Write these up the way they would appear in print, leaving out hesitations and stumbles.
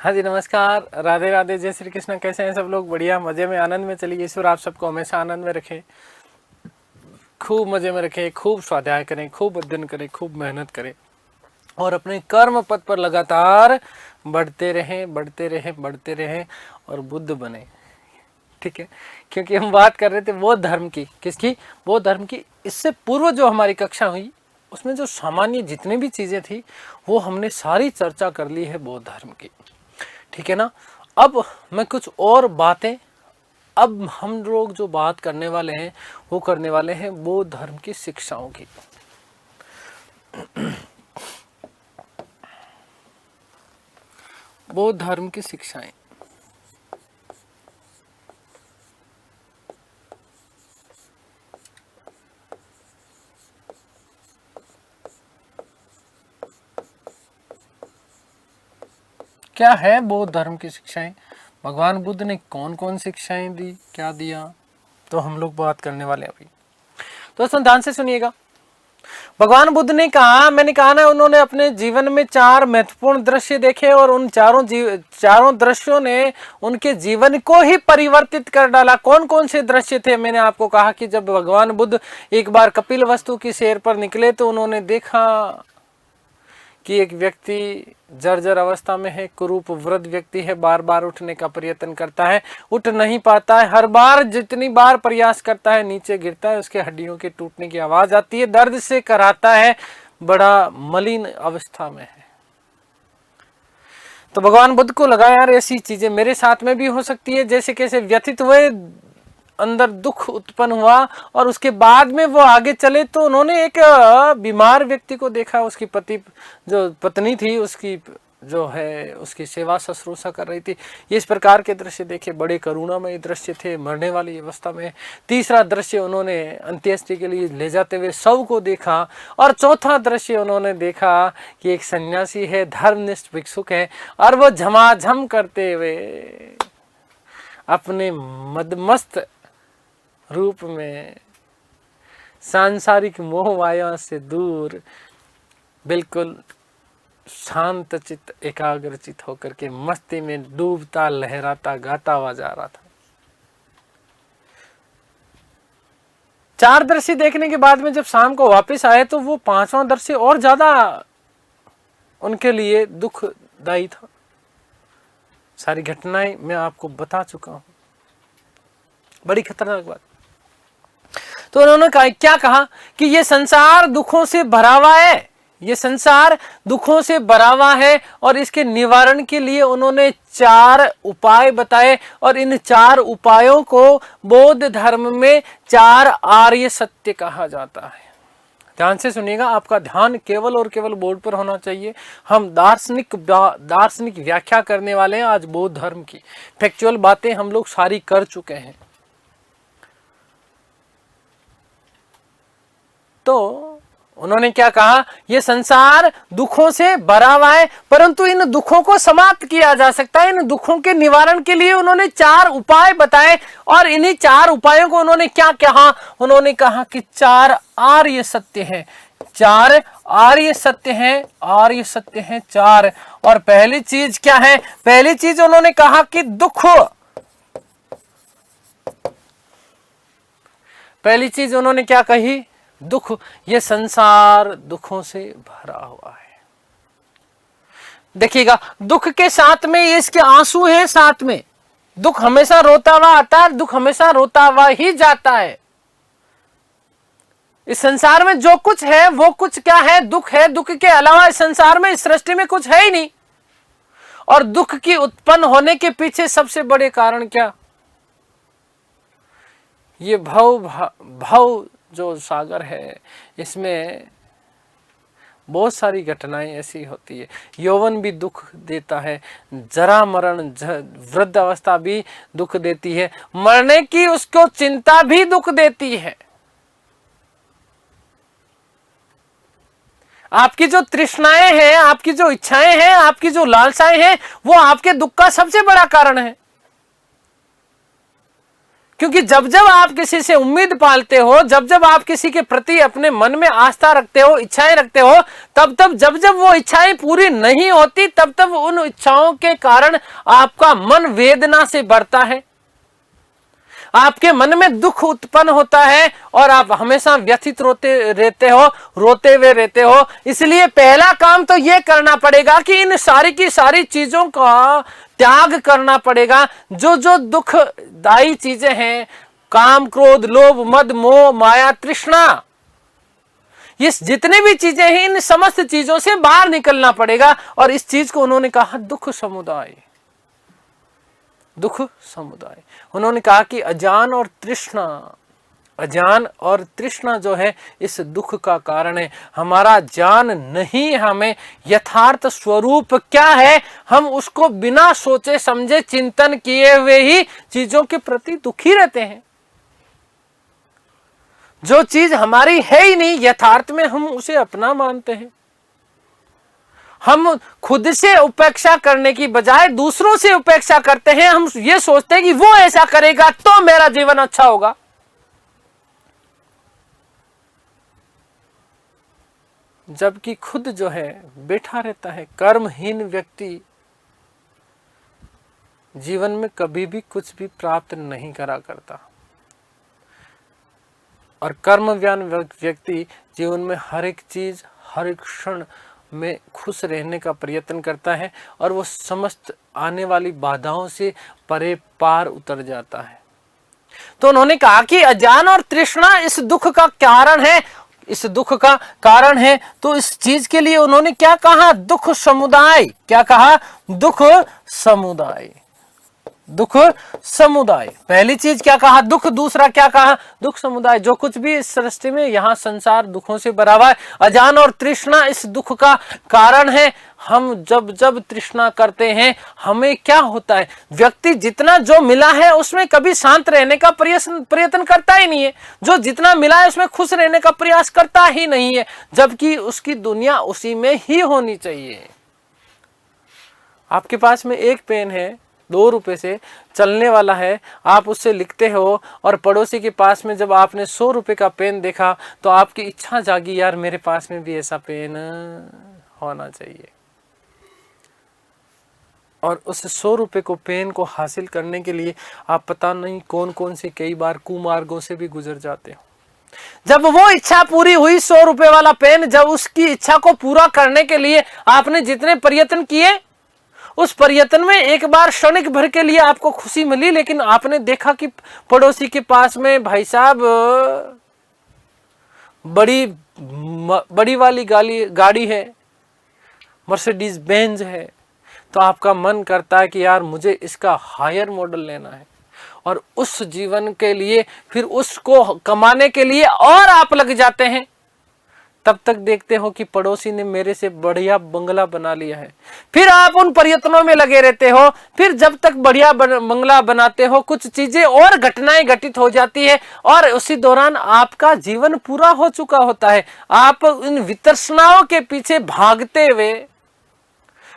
हाँ जी, नमस्कार, राधे राधे, जय श्री कृष्ण। कैसे हैं सब लोग? बढ़िया, मज़े में, आनंद में। चलिए, ईश्वर आप सबको हमेशा आनंद में रखे, खूब मज़े में रखे, खूब स्वाध्याय करें, खूब अध्ययन करें, खूब मेहनत करें और अपने कर्म पथ पर लगातार बढ़ते रहें, बढ़ते रहें, बढ़ते रहें और बुद्ध बने। ठीक है, क्योंकि हम बात कर रहे थे बौद्ध धर्म की। किसकी? बौद्ध धर्म की। इससे पूर्व जो हमारी कक्षा हुई उसमें जो सामान्य जितनी भी चीज़ें थी वो हमने सारी चर्चा कर ली है बौद्ध धर्म की। ठीक है ना। अब मैं कुछ और बातें, अब हम लोग जो बात करने वाले हैं वो करने वाले हैं बौद्ध धर्म की शिक्षाओं की। बौद्ध धर्म की शिक्षाएं क्या है? बौद्ध धर्म की शिक्षाएं, भगवान बुद्ध ने कौन कौन शिक्षाएं दी, क्या दिया, तो हम लोग बात करने वाले हैं अभी। दोस्तों ध्यान से सुनिएगा। भगवान बुद्ध ने कहा, मैंने कहा ना, उन्होंने अपने जीवन में 4 महत्वपूर्ण दृश्य देखे और उन चारों दृश्यों ने उनके जीवन को ही परिवर्तित कर डाला। कौन कौन से दृश्य थे? मैंने आपको कहा कि जब भगवान बुद्ध एक बार कपिलवस्तु की सैर पर निकले तो उन्होंने देखा कि एक व्यक्ति जर्जर अवस्था में है, कुरूप वृद्ध व्यक्ति है, बार बार उठने का प्रयत्न करता है, उठ नहीं पाता है, हर बार जितनी बार प्रयास करता है नीचे गिरता है, उसके हड्डियों के टूटने की आवाज आती है, दर्द से कराहता है, बड़ा मलिन अवस्था में है। तो भगवान बुद्ध को लगा, यार ऐसी चीजें मेरे साथ में भी हो सकती है। जैसे कैसे व्यथित हुए, अंदर दुख उत्पन्न हुआ और उसके बाद में वो आगे चले तो उन्होंने एक बीमार व्यक्ति को देखा। उसकी जो पत्नी थी उसकी जो है उसकी सेवा शुश्रूषा कर रही थी। इस प्रकार के दृश्य देखे, बड़े करुणामय दृश्य थे, मरने वाली अवस्था में। तीसरा दृश्य उन्होंने अंत्येष्टि के लिए ले जाते हुए शव को देखा। और चौथा दृश्य उन्होंने देखा कि एक सन्यासी है, धर्मनिष्ठ भिक्षुक है, और वो झमाझम करते हुए अपने मदमस्त रूप में सांसारिक मोह माया से दूर बिल्कुल शांत चित्त, एकाग्र चित्त होकर के मस्ती में डूबता, लहराता, गाता हुआ जा रहा था। 4 दृश्य देखने के बाद में जब शाम को वापस आए तो वो 5वां दृश्य और ज्यादा उनके लिए दुखदायी था। सारी घटनाएं मैं आपको बता चुका हूं, बड़ी खतरनाक बात। तो उन्होंने क्या कहा कि ये संसार दुखों से भरा हुआ है, ये संसार दुखों से भरा हुआ है, और इसके निवारण के लिए उन्होंने 4 उपाय बताए। और इन 4 उपायों को बौद्ध धर्म में 4 आर्य सत्य कहा जाता है। ध्यान से सुनिएगा, आपका ध्यान केवल और केवल बोर्ड पर होना चाहिए। हम दार्शनिक व्याख्या करने वाले हैं आज बौद्ध धर्म की। फैक्चुअल बातें हम लोग सारी कर चुके हैं। तो उन्होंने क्या कहा, ये संसार दुखों से भरा हुआ है, परंतु इन दुखों को समाप्त किया जा सकता है। इन दुखों के निवारण के लिए उन्होंने 4 उपाय बताए। और इन्हीं 4 उपायों को उन्होंने क्या कहा? उन्होंने कहा कि 4 आर्य सत्य हैं। 4 आर्य सत्य हैं, आर्य सत्य हैं 4। और पहली चीज क्या है? पहली चीज उन्होंने कहा कि दुख, पहली चीज उन्होंने क्या कही? दुख। ये संसार दुखों से भरा हुआ है। देखिएगा, दुख के साथ में इसके आंसू हैं, साथ में दुख हमेशा रोता हुआ आता है, दुख हमेशा रोता हुआ ही जाता है। इस संसार में जो कुछ है वो कुछ क्या है? दुख है। दुख के अलावा इस संसार में, इस सृष्टि में कुछ है ही नहीं। और दुख की उत्पन्न होने के पीछे सबसे बड़े कारण क्या? ये भव जो सागर है, इसमें बहुत सारी घटनाएं ऐसी होती है। यौवन भी दुख देता है, जरा मरण, वृद्ध अवस्था भी दुख देती है, मरने की उसको चिंता भी दुख देती है। आपकी जो तृष्णाएं हैं, आपकी जो इच्छाएं हैं, आपकी जो लालसाएं हैं, वो आपके दुख का सबसे बड़ा कारण है। क्योंकि जब जब आप किसी से उम्मीद पालते हो, जब जब आप किसी के प्रति अपने मन में आस्था रखते हो, इच्छाएं रखते हो, तब तब जब जब वो इच्छाएं पूरी नहीं होती, तब तब उन इच्छाओं के कारण आपका मन वेदना से भरता है, आपके मन में दुख उत्पन्न होता है और आप हमेशा व्यथित रोते हुए रहते हो। इसलिए पहला काम तो यह करना पड़ेगा कि इन सारी की सारी चीजों का त्याग करना पड़ेगा। जो जो दुखदायी चीजें हैं, काम, क्रोध, लोभ, मद, मोह, माया, तृष्णा, ये जितने भी चीजें हैं, इन समस्त चीजों से बाहर निकलना पड़ेगा। और इस चीज को उन्होंने कहा दुख समुदाय। दुख समुदाय उन्होंने कहा कि अजान और तृष्णा जो है इस दुख का कारण है। हमारा जान नहीं हमें यथार्थ स्वरूप क्या है, हम उसको बिना सोचे समझे चिंतन किए हुए ही चीजों के प्रति दुखी रहते हैं। जो चीज हमारी है ही नहीं, यथार्थ में हम उसे अपना मानते हैं। हम खुद से उपेक्षा करने की बजाय दूसरों से उपेक्षा करते हैं। हम ये सोचते हैं कि वो ऐसा करेगा तो मेरा जीवन अच्छा होगा। जबकि खुद जो है बैठा रहता है। कर्महीन व्यक्ति जीवन में कभी भी कुछ भी प्राप्त नहीं करा करता, और कर्मवान व्यक्ति जीवन में हर एक चीज, हर एक क्षण में खुश रहने का प्रयत्न करता है और वो समस्त आने वाली बाधाओं से परे पार उतर जाता है। तो उन्होंने कहा कि अज्ञान और तृष्णा इस दुख का कारण है, इस दुख का कारण है। तो इस चीज के लिए उन्होंने क्या कहा? दुख समुदाय। क्या कहा? दुख समुदाय। दुख समुदाय, पहली चीज क्या कहा? दुख। दूसरा क्या कहा? दुख समुदाय। जो कुछ भी इस सृष्टि में यहाँ संसार दुखों से भरा हुआ है, अजान और तृष्णा इस दुख का कारण है। हम जब जब तृष्णा करते हैं, हमें क्या होता है? व्यक्ति जितना जो मिला है उसमें कभी शांत रहने का प्रयत्न करता ही नहीं है। जो जितना मिला है उसमें खुश रहने का प्रयास करता ही नहीं है, जबकि उसकी दुनिया उसी में ही होनी चाहिए। आपके पास में एक पेन है, 2 रुपए से चलने वाला है, आप उससे लिखते हो, और पड़ोसी के पास में जब आपने 100 रुपए का पेन देखा तो आपकी इच्छा जागी, यार मेरे पास में भी ऐसा पेन होना चाहिए। और उस 100 रुपए को, पेन को हासिल करने के लिए आप पता नहीं कौन कौन से कई बार कुमार्गों से भी गुजर जाते हो। जब वो इच्छा पूरी हुई, 100 रुपए वाला पेन, जब उसकी इच्छा को पूरा करने के लिए आपने जितने प्रयत्न किए, उस प्रयत्न में एक बार क्षणिक भर के लिए आपको खुशी मिली, लेकिन आपने देखा कि पड़ोसी के पास में भाई साहब बड़ी वाली गाड़ी है, मर्सिडीज बेंज है, तो आपका मन करता है कि यार मुझे इसका हायर मॉडल लेना है। और उस जीवन के लिए, फिर उसको कमाने के लिए और आप लग जाते हैं। तब तक देखते हो कि पड़ोसी ने मेरे से बढ़िया बंगला बना लिया है, फिर आप उन प्रयत्नों में लगे रहते हो। फिर जब तक बढ़िया बंगला बनाते हो, कुछ चीजें और घटनाएं घटित हो जाती है, और उसी दौरान आपका जीवन पूरा हो चुका होता है। आप इन वितर्षणाओं के पीछे भागते हुए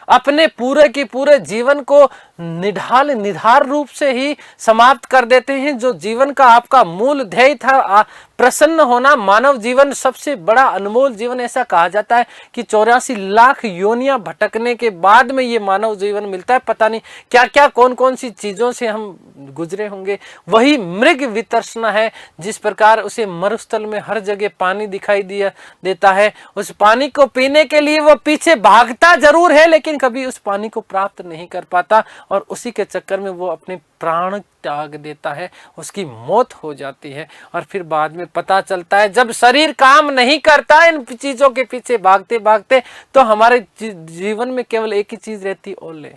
अपने पूरे के पूरे जीवन को निधार रूप से ही समाप्त कर देते हैं। जो जीवन का आपका मूल ध्येय था, प्रसन्न होना, मानव जीवन सबसे बड़ा अनमोल जीवन, ऐसा कहा जाता है कि 84 लाख योनियां भटकने के बाद में ये मानव जीवन मिलता है। पता नहीं क्या क्या कौन कौन सी चीजों से हम गुजरे होंगे। वही मृग वितर्षणा है, जिस प्रकार उसे मरुस्थल में हर जगह पानी दिखाई देता है, उस पानी को पीने के लिए वो पीछे भागता जरूर है, लेकिन कभी उस पानी को प्राप्त नहीं कर पाता, और उसी के चक्कर में वो अपने प्राण त्याग देता है, उसकी मौत हो जाती है। और फिर बाद में पता चलता है, जब शरीर काम नहीं करता इन चीजों के पीछे भागते भागते, तो हमारे जीवन में केवल एक ही चीज रहती, ओले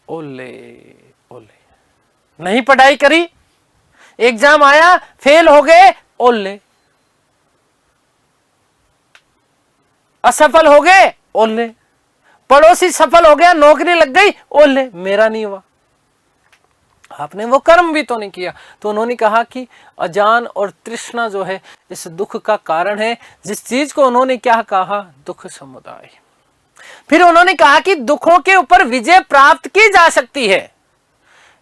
ओले ओले। नहीं पढ़ाई करी, एग्जाम आया, फेल हो गए, ओले। असफल हो गए, ओले। पड़ोसी सफल हो गया, नौकरी लग गई, ओले, मेरा नहीं हुआ। आपने वो कर्म भी तो नहीं किया। तो उन्होंने कहा कि अजान और तृष्णा जो है इस दुख का कारण है, जिस चीज को उन्होंने क्या कहा? दुख समुदाय। फिर उन्होंने कहा कि दुखों के ऊपर विजय प्राप्त की जा सकती है।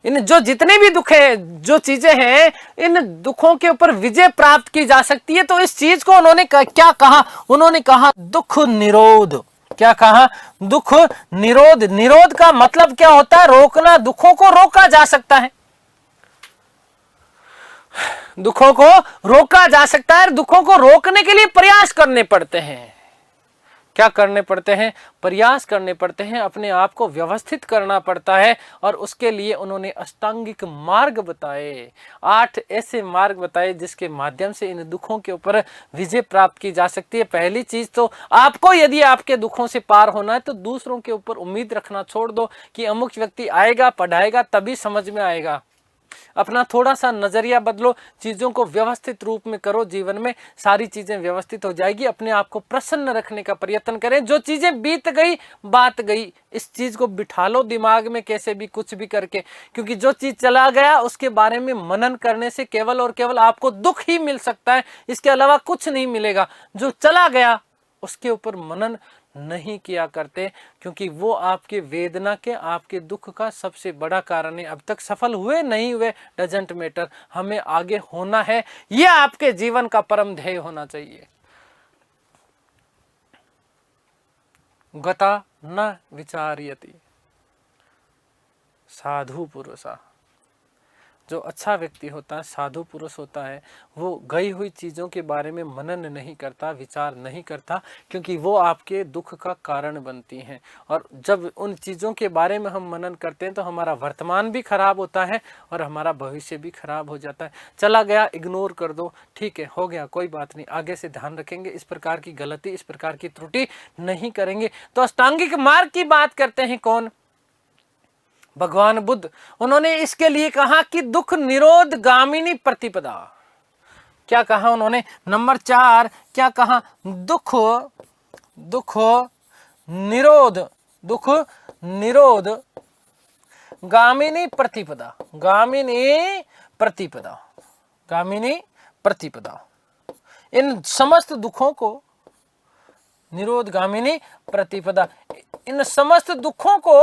इन जो जितने भी दुख है, जो चीजें हैं, इन दुखों के ऊपर विजय प्राप्त की जा सकती है। तो इस चीज को उन्होंने क्या कहा? उन्होंने कहा दुख निरोध। क्या कहा? दुख निरोध। निरोध का मतलब क्या होता है? रोकना। दुखों को रोका जा सकता है, दुखों को रोका जा सकता है। दुखों को रोकने के लिए प्रयास करने पड़ते हैं। क्या करने पड़ते हैं? प्रयास करने पड़ते हैं, अपने आप को व्यवस्थित करना पड़ता है। और उसके लिए उन्होंने अष्टांगिक मार्ग बताए, 8 ऐसे मार्ग बताए जिसके माध्यम से इन दुखों के ऊपर विजय प्राप्त की जा सकती है। पहली चीज तो आपको, यदि आपके दुखों से पार होना है तो दूसरों के ऊपर उम्मीद रखना छोड़ दो कि अमुक व्यक्ति आएगा, पढ़ाएगा, तभी समझ में आएगा। अपना थोड़ा सा नजरिया बदलो, चीजों को व्यवस्थित रूप में करो, जीवन में सारी चीजें व्यवस्थित हो जाएगी। अपने आप को प्रसन्न रखने का प्रयत्न करें। जो चीजें बीत गई, बात गई, इस चीज को बिठा लो दिमाग में कैसे भी, कुछ भी करके, क्योंकि जो चीज चला गया उसके बारे में मनन करने से केवल और केवल आपको दुख ही मिल सकता है, इसके अलावा कुछ नहीं मिलेगा। जो चला गया उसके ऊपर मनन नहीं किया करते, क्योंकि वो आपके वेदना के, आपके दुख का सबसे बड़ा कारण है। अब तक सफल हुए नहीं हुए डजंट मैटर, हमें आगे होना है, यह आपके जीवन का परम ध्येय होना चाहिए। गता न विचार्यति साधु पुरुषा। जो अच्छा व्यक्ति होता है, साधु पुरुष होता है, वो गई हुई चीज़ों के बारे में मनन नहीं करता, विचार नहीं करता, क्योंकि वो आपके दुख का कारण बनती हैं। और जब उन चीज़ों के बारे में हम मनन करते हैं तो हमारा वर्तमान भी खराब होता है और हमारा भविष्य भी खराब हो जाता है। चला गया, इग्नोर कर दो, ठीक है, हो गया, कोई बात नहीं, आगे से ध्यान रखेंगे, इस प्रकार की गलती, इस प्रकार की त्रुटि नहीं करेंगे। तो अष्टांगिक मार्ग की बात करते हैं कौन? भगवान बुद्ध। उन्होंने इसके लिए कहा कि दुख निरोध गामिनी प्रतिपदा। क्या कहा उन्होंने? नंबर 4 क्या कहा? दुख निरोध, दुख निरोध गामिनी प्रतिपदा, गामिनी प्रतिपदा, गामिनी प्रतिपदा। इन समस्त दुखों को निरोध गामिनी प्रतिपदा, इन समस्त दुखों को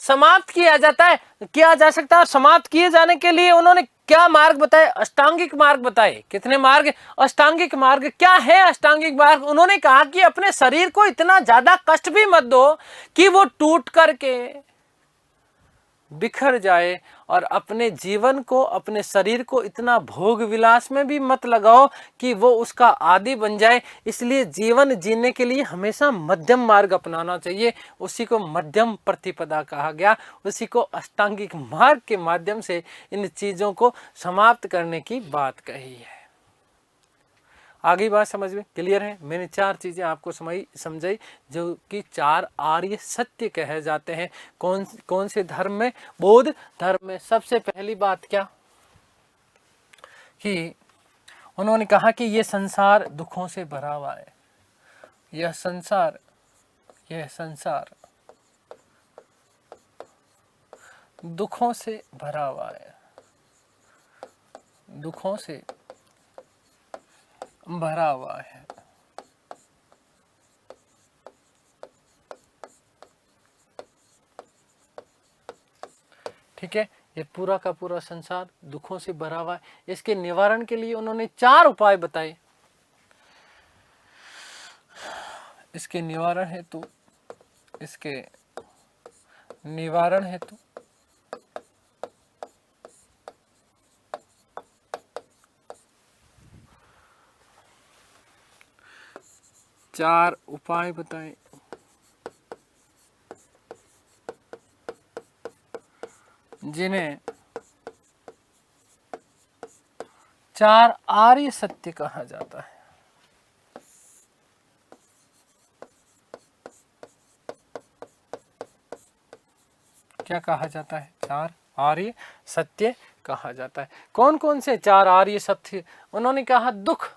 समाप्त किया जाता है, किया जा सकता है। समाप्त किए जाने के लिए उन्होंने क्या मार्ग बताए? अष्टांगिक मार्ग बताए। कितने मार्ग? अष्टांगिक मार्ग। क्या है अष्टांगिक मार्ग? उन्होंने कहा कि अपने शरीर को इतना ज्यादा कष्ट भी मत दो कि वो टूट करके बिखर जाए, और अपने जीवन को, अपने शरीर को इतना भोग विलास में भी मत लगाओ कि वो उसका आदी बन जाए। इसलिए जीवन जीने के लिए हमेशा मध्यम मार्ग अपनाना चाहिए। उसी को मध्यम प्रतिपदा कहा गया, उसी को अष्टांगिक मार्ग के माध्यम से इन चीजों को समाप्त करने की बात कही है। आगे बात समझ में क्लियर है? मैंने 4 चीजें आपको समझाई जो कि 4 आर्य सत्य कहे जाते हैं। कौन से धर्म में? बौद्ध धर्म में। सबसे पहली बात क्या कि उन्होंने कहा कि यह संसार दुखों से भरा हुआ है। यह संसार दुखों से भरा हुआ है, दुखों से भरा हुआ है। ठीक है, ये पूरा का पूरा संसार दुखों से भरा हुआ है। इसके निवारण के लिए उन्होंने 4 उपाय बताए। इसके निवारण हेतु, इसके निवारण हेतु चार उपाय बताए। जिन्हें 4 आर्य सत्य कहा जाता है। क्या कहा जाता है? 4 आर्य सत्य कहा जाता है। कौन कौन से 4 आर्य सत्य? उन्होंने कहा दुख,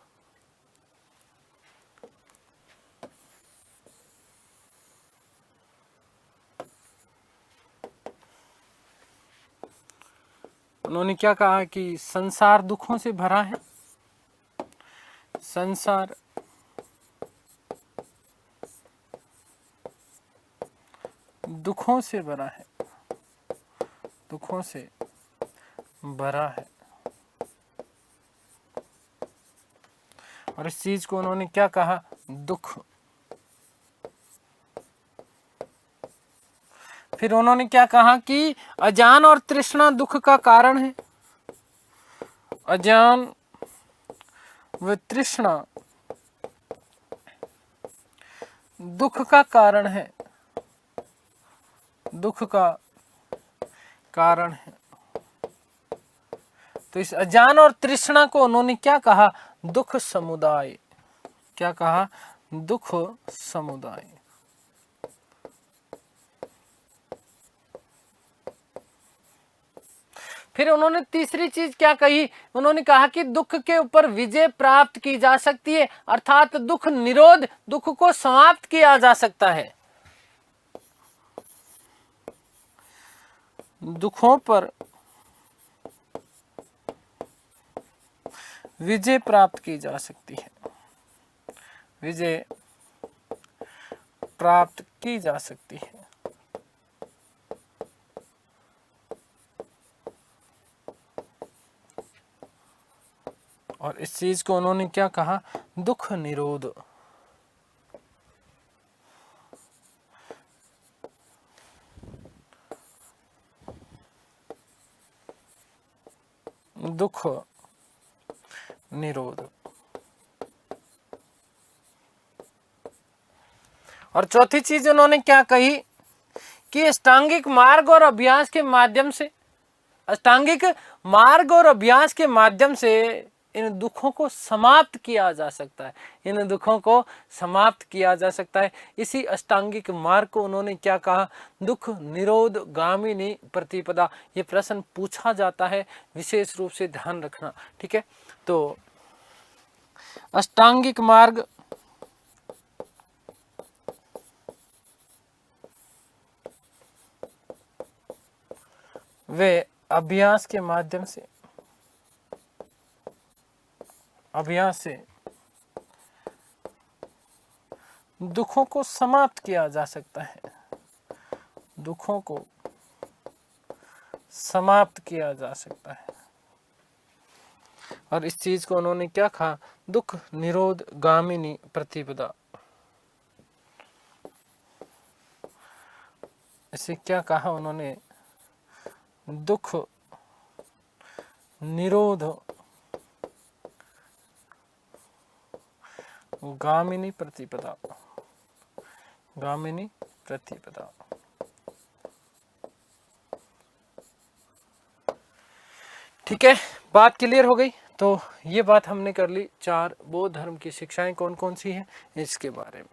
उन्होंने क्या कहा कि संसार दुखों से भरा है, संसार दुखों से भरा है। दुखों से भरा है। और इस चीज को उन्होंने क्या कहा? दुख। फिर उन्होंने क्या कहा कि अज्ञान और तृष्णा दुख का कारण है। अज्ञान व तृष्णा दुख का कारण है, दुख का कारण है। तो इस अज्ञान और तृष्णा को उन्होंने क्या कहा? दुख समुदाय। क्या कहा? दुख समुदाय। फिर उन्होंने तीसरी चीज क्या कही? उन्होंने कहा कि दुख के ऊपर विजय प्राप्त की जा सकती है, अर्थात दुख निरोध, दुख को समाप्त किया जा सकता है। दुखों पर विजय प्राप्त की जा सकती है, विजय प्राप्त की जा सकती है। और इस चीज को उन्होंने क्या कहा? दुख निरोध। दुख निरोध। और चौथी चीज उन्होंने क्या कही कि अष्टांगिक मार्ग और अभ्यास के माध्यम से, अष्टांगिक मार्ग और अभ्यास के माध्यम से इन दुखों को समाप्त किया जा सकता है, इन दुखों को समाप्त किया जा सकता है। इसी अष्टांगिक मार्ग को उन्होंने क्या कहा? दुख निरोध गामिनी प्रतिपदा। ये प्रश्न पूछा जाता है, विशेष रूप से ध्यान रखना, ठीक है। तो अष्टांगिक मार्ग वे अभ्यास के माध्यम से, अभ्यास से दुखों को समाप्त किया जा सकता है, दुखों को समाप्त किया जा सकता है। और इस चीज को उन्होंने क्या कहा? दुख निरोध गामिनी प्रतिपदा। इसे क्या कहा उन्होंने? दुख निरोध गामिनी प्रतिपदा, गामिनी प्रतिपदा। ठीक है, बात क्लियर हो गई। तो ये बात हमने कर ली, 4 बौद्ध धर्म की शिक्षाएं कौन कौन सी हैं इसके बारे में।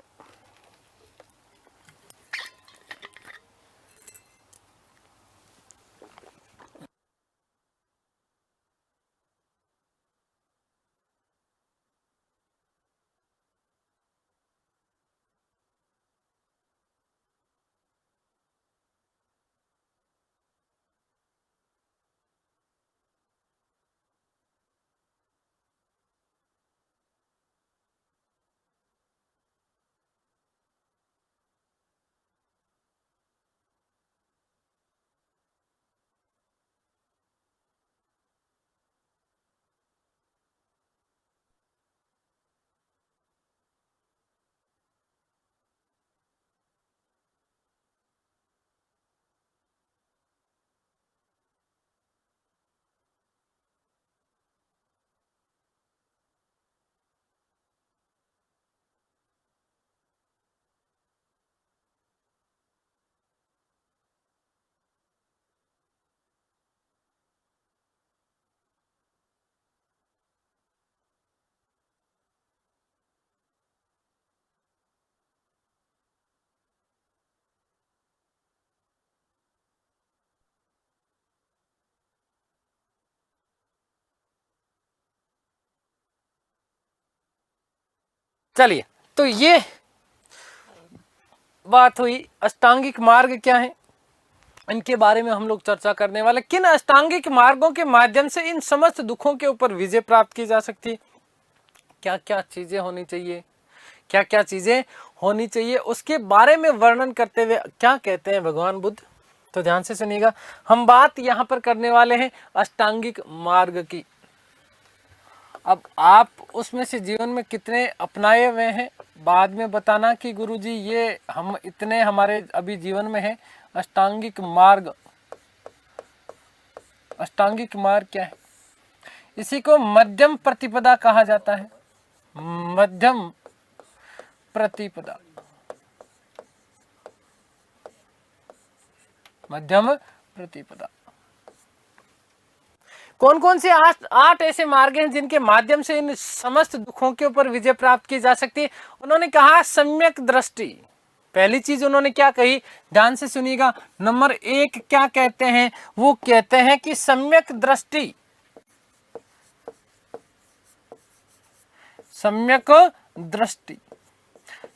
चलिए, तो ये बात हुई अष्टांगिक मार्ग क्या है, इनके बारे में हम लोग चर्चा करने वाले। किन अष्टांगिक मार्गों के माध्यम से इन समस्त दुखों के ऊपर विजय प्राप्त की जा सकती है, क्या क्या चीजें होनी चाहिए, क्या क्या चीजें होनी चाहिए, उसके बारे में वर्णन करते हुए क्या कहते हैं भगवान बुद्ध? तो ध्यान से सुनिएगा, हम बात यहाँ पर करने वाले हैं अष्टांगिक मार्ग की। अब आप उसमें से जीवन में कितने अपनाए हुए हैं बाद में बताना कि गुरुजी ये हम इतने हमारे अभी जीवन में है। अष्टांगिक मार्ग, अष्टांगिक मार्ग क्या है? इसी को मध्यम प्रतिपदा कहा जाता है। मध्यम प्रतिपदा, मध्यम प्रतिपदा। कौन कौन से आठ ऐसे मार्ग हैं जिनके माध्यम से इन समस्त दुखों के ऊपर विजय प्राप्त की जा सकती है? उन्होंने कहा सम्यक दृष्टि। पहली चीज उन्होंने क्या कही, ध्यान से सुनिएगा। नंबर 1 क्या कहते हैं? वो कहते हैं कि सम्यक दृष्टि, सम्यक दृष्टि।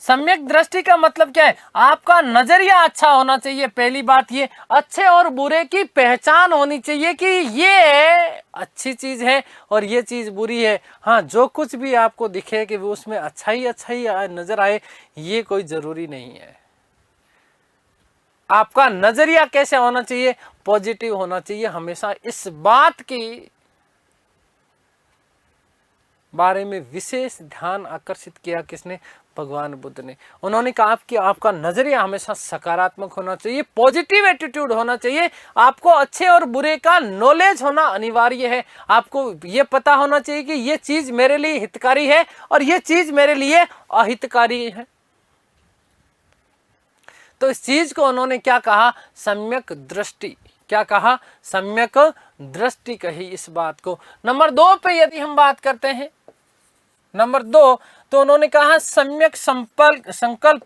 सम्यक दृष्टि का मतलब क्या है? आपका नजरिया अच्छा होना चाहिए। पहली बात ये, अच्छे और बुरे की पहचान होनी चाहिए कि ये अच्छी चीज है और ये चीज बुरी है। हाँ, जो कुछ भी आपको दिखे कि वो उसमें अच्छा ही नजर आए, ये कोई जरूरी नहीं है। आपका नजरिया कैसे होना चाहिए? पॉजिटिव होना चाहिए हमेशा। इस बात की बारे में विशेष ध्यान आकर्षित किया किसने? भगवान बुद्ध ने। उन्होंने कहा कि आपका नजरिया हमेशा सकारात्मक होना चाहिए, पॉजिटिव एटीट्यूड होना चाहिए। आपको अच्छे और बुरे का नॉलेज होना अनिवार्य है। आपको ये पता होना चाहिए कि ये चीज मेरे लिए हितकारी है और ये चीज मेरे लिए अहितकारी है। तो इस चीज को उन्होंने क्या कहा? सम्यक दृष्टि। क्या कहा? सम्यक दृष्टि कही इस बात को। नंबर 2 पे यदि हम बात करते हैं, नंबर 2, तो उन्होंने कहा सम्यक संकल्प, सम्यक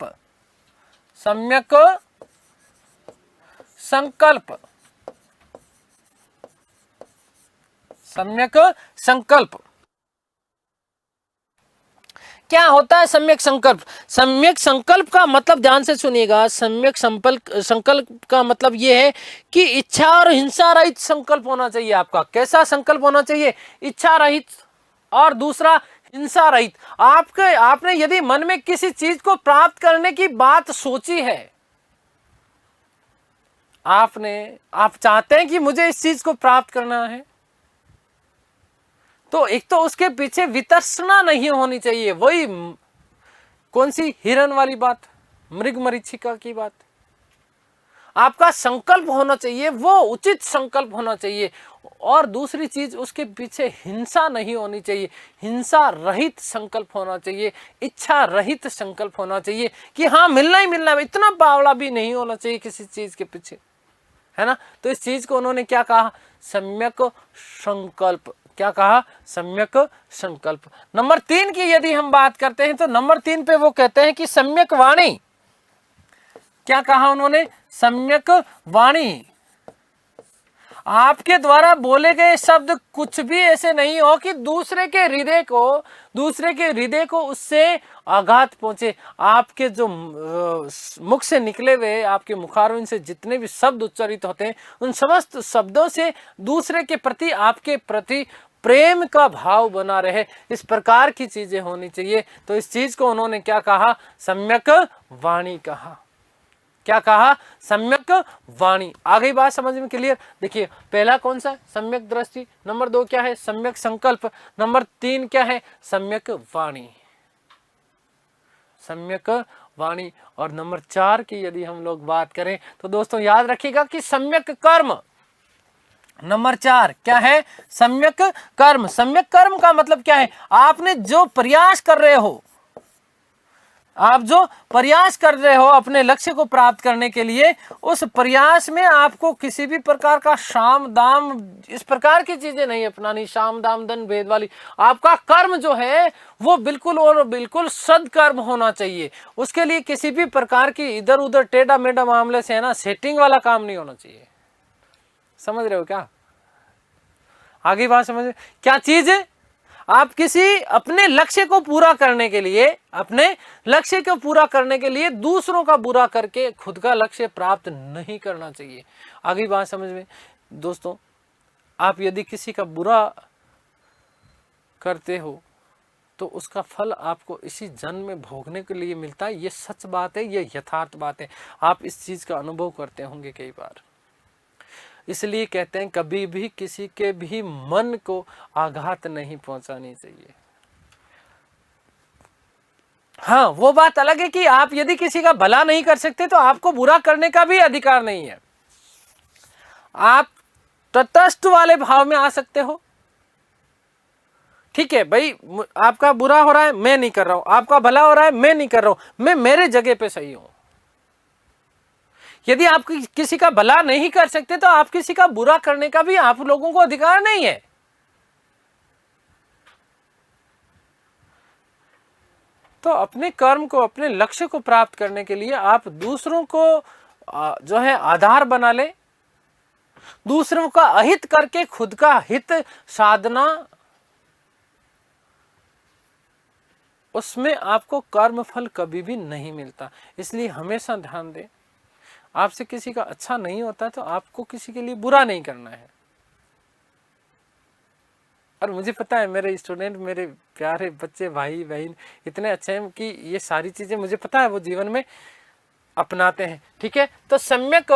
संकल्प, सम्यक संकल्प। क्या होता है सम्यक संकल्प? सम्यक संकल्प का मतलब ध्यान से सुनिएगा, सम्यक संकल्प का मतलब यह है कि इच्छा और हिंसा रहित संकल्प होना चाहिए आपका। कैसा संकल्प होना चाहिए? इच्छा रहित और दूसरा हिंसा रहित। आपने यदि मन में किसी चीज को प्राप्त करने की बात सोची है, आप चाहते हैं कि मुझे इस चीज को प्राप्त करना है, तो एक तो उसके पीछे वितर्षणा नहीं होनी चाहिए। वही कौन सी हिरन वाली बात, मृग मरीचिका की बात। आपका संकल्प होना चाहिए, वो उचित संकल्प होना चाहिए। और दूसरी चीज, उसके पीछे हिंसा नहीं होनी चाहिए, हिंसा रहित संकल्प होना चाहिए, इच्छा रहित संकल्प होना चाहिए कि हाँ मिलना ही मिलना है। इतना बावड़ा भी नहीं होना चाहिए किसी चीज के पीछे, है ना। तो इस चीज को उन्होंने क्या कहा? सम्यक संकल्प। क्या कहा? सम्यक संकल्प। नंबर 3 की यदि हम बात करते हैं तो नंबर 3 पे वो कहते हैं कि सम्यक वाणी। क्या कहा उन्होंने? सम्यक वाणी। आपके द्वारा बोले गए शब्द कुछ भी ऐसे नहीं हो कि दूसरे के हृदय को उससे आघात पहुंचे। आपके जो मुख से निकले हुए, आपके मुखारविंद से जितने भी शब्द उच्चारित होते हैं, उन समस्त शब्दों से दूसरे के प्रति, आपके प्रति प्रेम का भाव बना रहे। इस प्रकार की चीजें होनी चाहिए। तो इस चीज को उन्होंने क्या कहा? सम्यक वाणी कहा। क्या कहा? सम्यक वाणी। आ गई बात समझ में क्लियर? देखिए, पहला कौन सा? सम्यक दृष्टि। नंबर 2 क्या है? सम्यक संकल्प। नंबर 3 क्या है? सम्यक वाणी, सम्यक वाणी। और नंबर 4 की यदि हम लोग बात करें तो दोस्तों याद रखिएगा कि सम्यक कर्म। नंबर 4 क्या है? सम्यक कर्म। सम्यक कर्म का मतलब क्या है? आपने जो प्रयास कर रहे हो, आप जो प्रयास कर रहे हो अपने लक्ष्य को प्राप्त करने के लिए, उस प्रयास में आपको किसी भी प्रकार का शाम दाम, इस प्रकार की चीजें नहीं अपनानी, शाम दाम दंड भेद वाली। आपका कर्म जो है वो बिल्कुल और बिल्कुल सदकर्म होना चाहिए। उसके लिए किसी भी प्रकार की इधर उधर टेढ़ा मेढ़ा मामले से, है ना, सेटिंग वाला काम नहीं होना चाहिए। समझ रहे हो क्या? आगे बात समझ, क्या चीज है? आप किसी अपने लक्ष्य को पूरा करने के लिए, अपने लक्ष्य को पूरा करने के लिए दूसरों का बुरा करके खुद का लक्ष्य प्राप्त नहीं करना चाहिए। आगे बात समझ में दोस्तों, आप यदि किसी का बुरा करते हो तो उसका फल आपको इसी जन्म में भोगने के लिए मिलता है। ये सच बात है, ये यथार्थ बात है। आप इस चीज का अनुभव करते होंगे कई बार। इसलिए कहते हैं कभी भी किसी के भी मन को आघात नहीं पहुंचानी चाहिए। हाँ, वो बात अलग है कि आप यदि किसी का भला नहीं कर सकते तो आपको बुरा करने का भी अधिकार नहीं है। आप तटस्थ वाले भाव में आ सकते हो, ठीक है भाई, आपका बुरा हो रहा है मैं नहीं कर रहा हूं, आपका भला हो रहा है मैं नहीं कर रहा हूं, मैं मेरे जगह पे सही हूं। यदि आप किसी का भला नहीं कर सकते तो आप किसी का बुरा करने का भी आप लोगों को अधिकार नहीं है। तो अपने कर्म को, अपने लक्ष्य को प्राप्त करने के लिए आप दूसरों को जो है आधार बना ले, दूसरों का अहित करके खुद का हित साधना, उसमें आपको कर्म फल कभी भी नहीं मिलता। इसलिए हमेशा ध्यान दें, आपसे किसी का अच्छा नहीं होता तो आपको किसी के लिए बुरा नहीं करना है। और मुझे पता है मेरे स्टूडेंट, मेरे प्यारे बच्चे, भाई बहन इतने अच्छे हैं कि ये सारी चीजें मुझे पता है वो जीवन में अपनाते हैं, ठीक है। तो सम्यक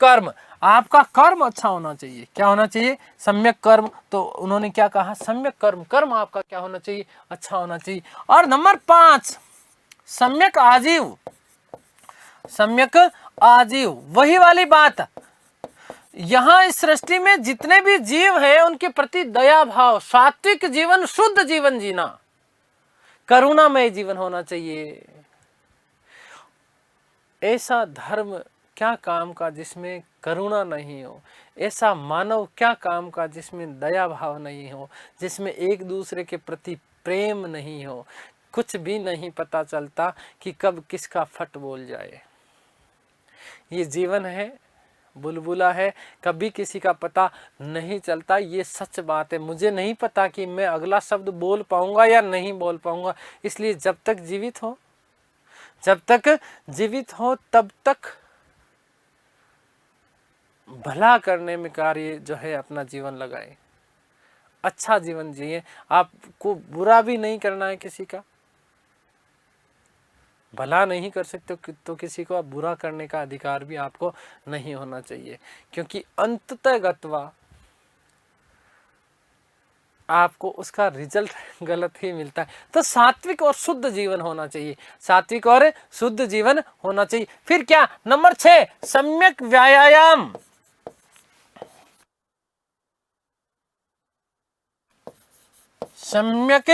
कर्म, आपका कर्म अच्छा होना चाहिए। क्या होना चाहिए? सम्यक कर्म। तो उन्होंने क्या कहा? सम्यक कर्म, कर्म आपका क्या होना चाहिए? अच्छा होना चाहिए। और नंबर 5, सम्यक आजीव। सम्यक आजीव, वही वाली बात, यहां इस सृष्टि में जितने भी जीव हैं उनके प्रति दया भाव, सात्विक जीवन, शुद्ध जीवन जीना, करुणामय जीवन होना चाहिए। ऐसा धर्म क्या काम का जिसमें करुणा नहीं हो, ऐसा मानव क्या काम का जिसमें दया भाव नहीं हो, जिसमें एक दूसरे के प्रति प्रेम नहीं हो। कुछ भी नहीं पता चलता कि कब किसका फट बोल जाए। ये जीवन है, बुलबुला है, कभी किसी का पता नहीं चलता। ये सच बात है। मुझे नहीं पता कि मैं अगला शब्द बोल पाऊंगा या नहीं बोल पाऊंगा। इसलिए जब तक जीवित हो, जब तक जीवित हो तब तक भला करने में कार्य जो है अपना जीवन लगाए, अच्छा जीवन जिए। आपको बुरा भी नहीं करना है, किसी का भला नहीं कर सकते तो किसी को बुरा करने का अधिकार भी आपको नहीं होना चाहिए, क्योंकि अंततः आपको उसका रिजल्ट गलत ही मिलता है। तो सात्विक और शुद्ध जीवन होना चाहिए, सात्विक और शुद्ध जीवन होना चाहिए। फिर क्या? नंबर 6, सम्यक व्यायाम। सम्यक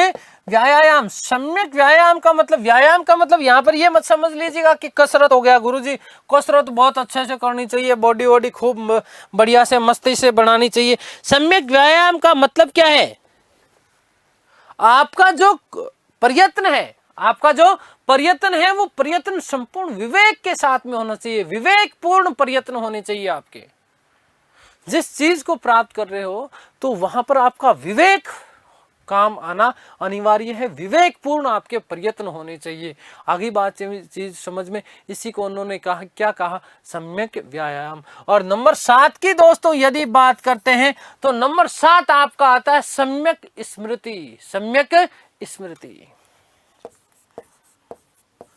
व्यायाम, सम्यक व्यायाम का मतलब, व्यायाम का मतलब यहाँ पर ये मत समझ लीजिएगा कि कसरत हो गया। गुरुजी कसरत बहुत अच्छे से करनी चाहिए, बॉडी वॉडी खूब बढ़िया से मस्ती से बनानी चाहिए। सम्यक व्यायाम का मतलब क्या है? आपका जो प्रयत्न है, आपका जो प्रयत्न है वो प्रयत्न संपूर्ण विवेक के साथ में होना चाहिए। विवेकपूर्ण प्रयत्न होने चाहिए आपके। जिस चीज को प्राप्त कर रहे हो तो वहां पर आपका विवेक काम आना अनिवार्य है। विवेकपूर्ण आपके प्रयत्न होने चाहिए। आगे बात चीज समझ में, इसी को उन्होंने कहा, क्या कहा? सम्यक व्यायाम। और नंबर 7 की दोस्तों यदि बात करते हैं तो नंबर 7 आपका आता है सम्यक स्मृति। सम्यक स्मृति,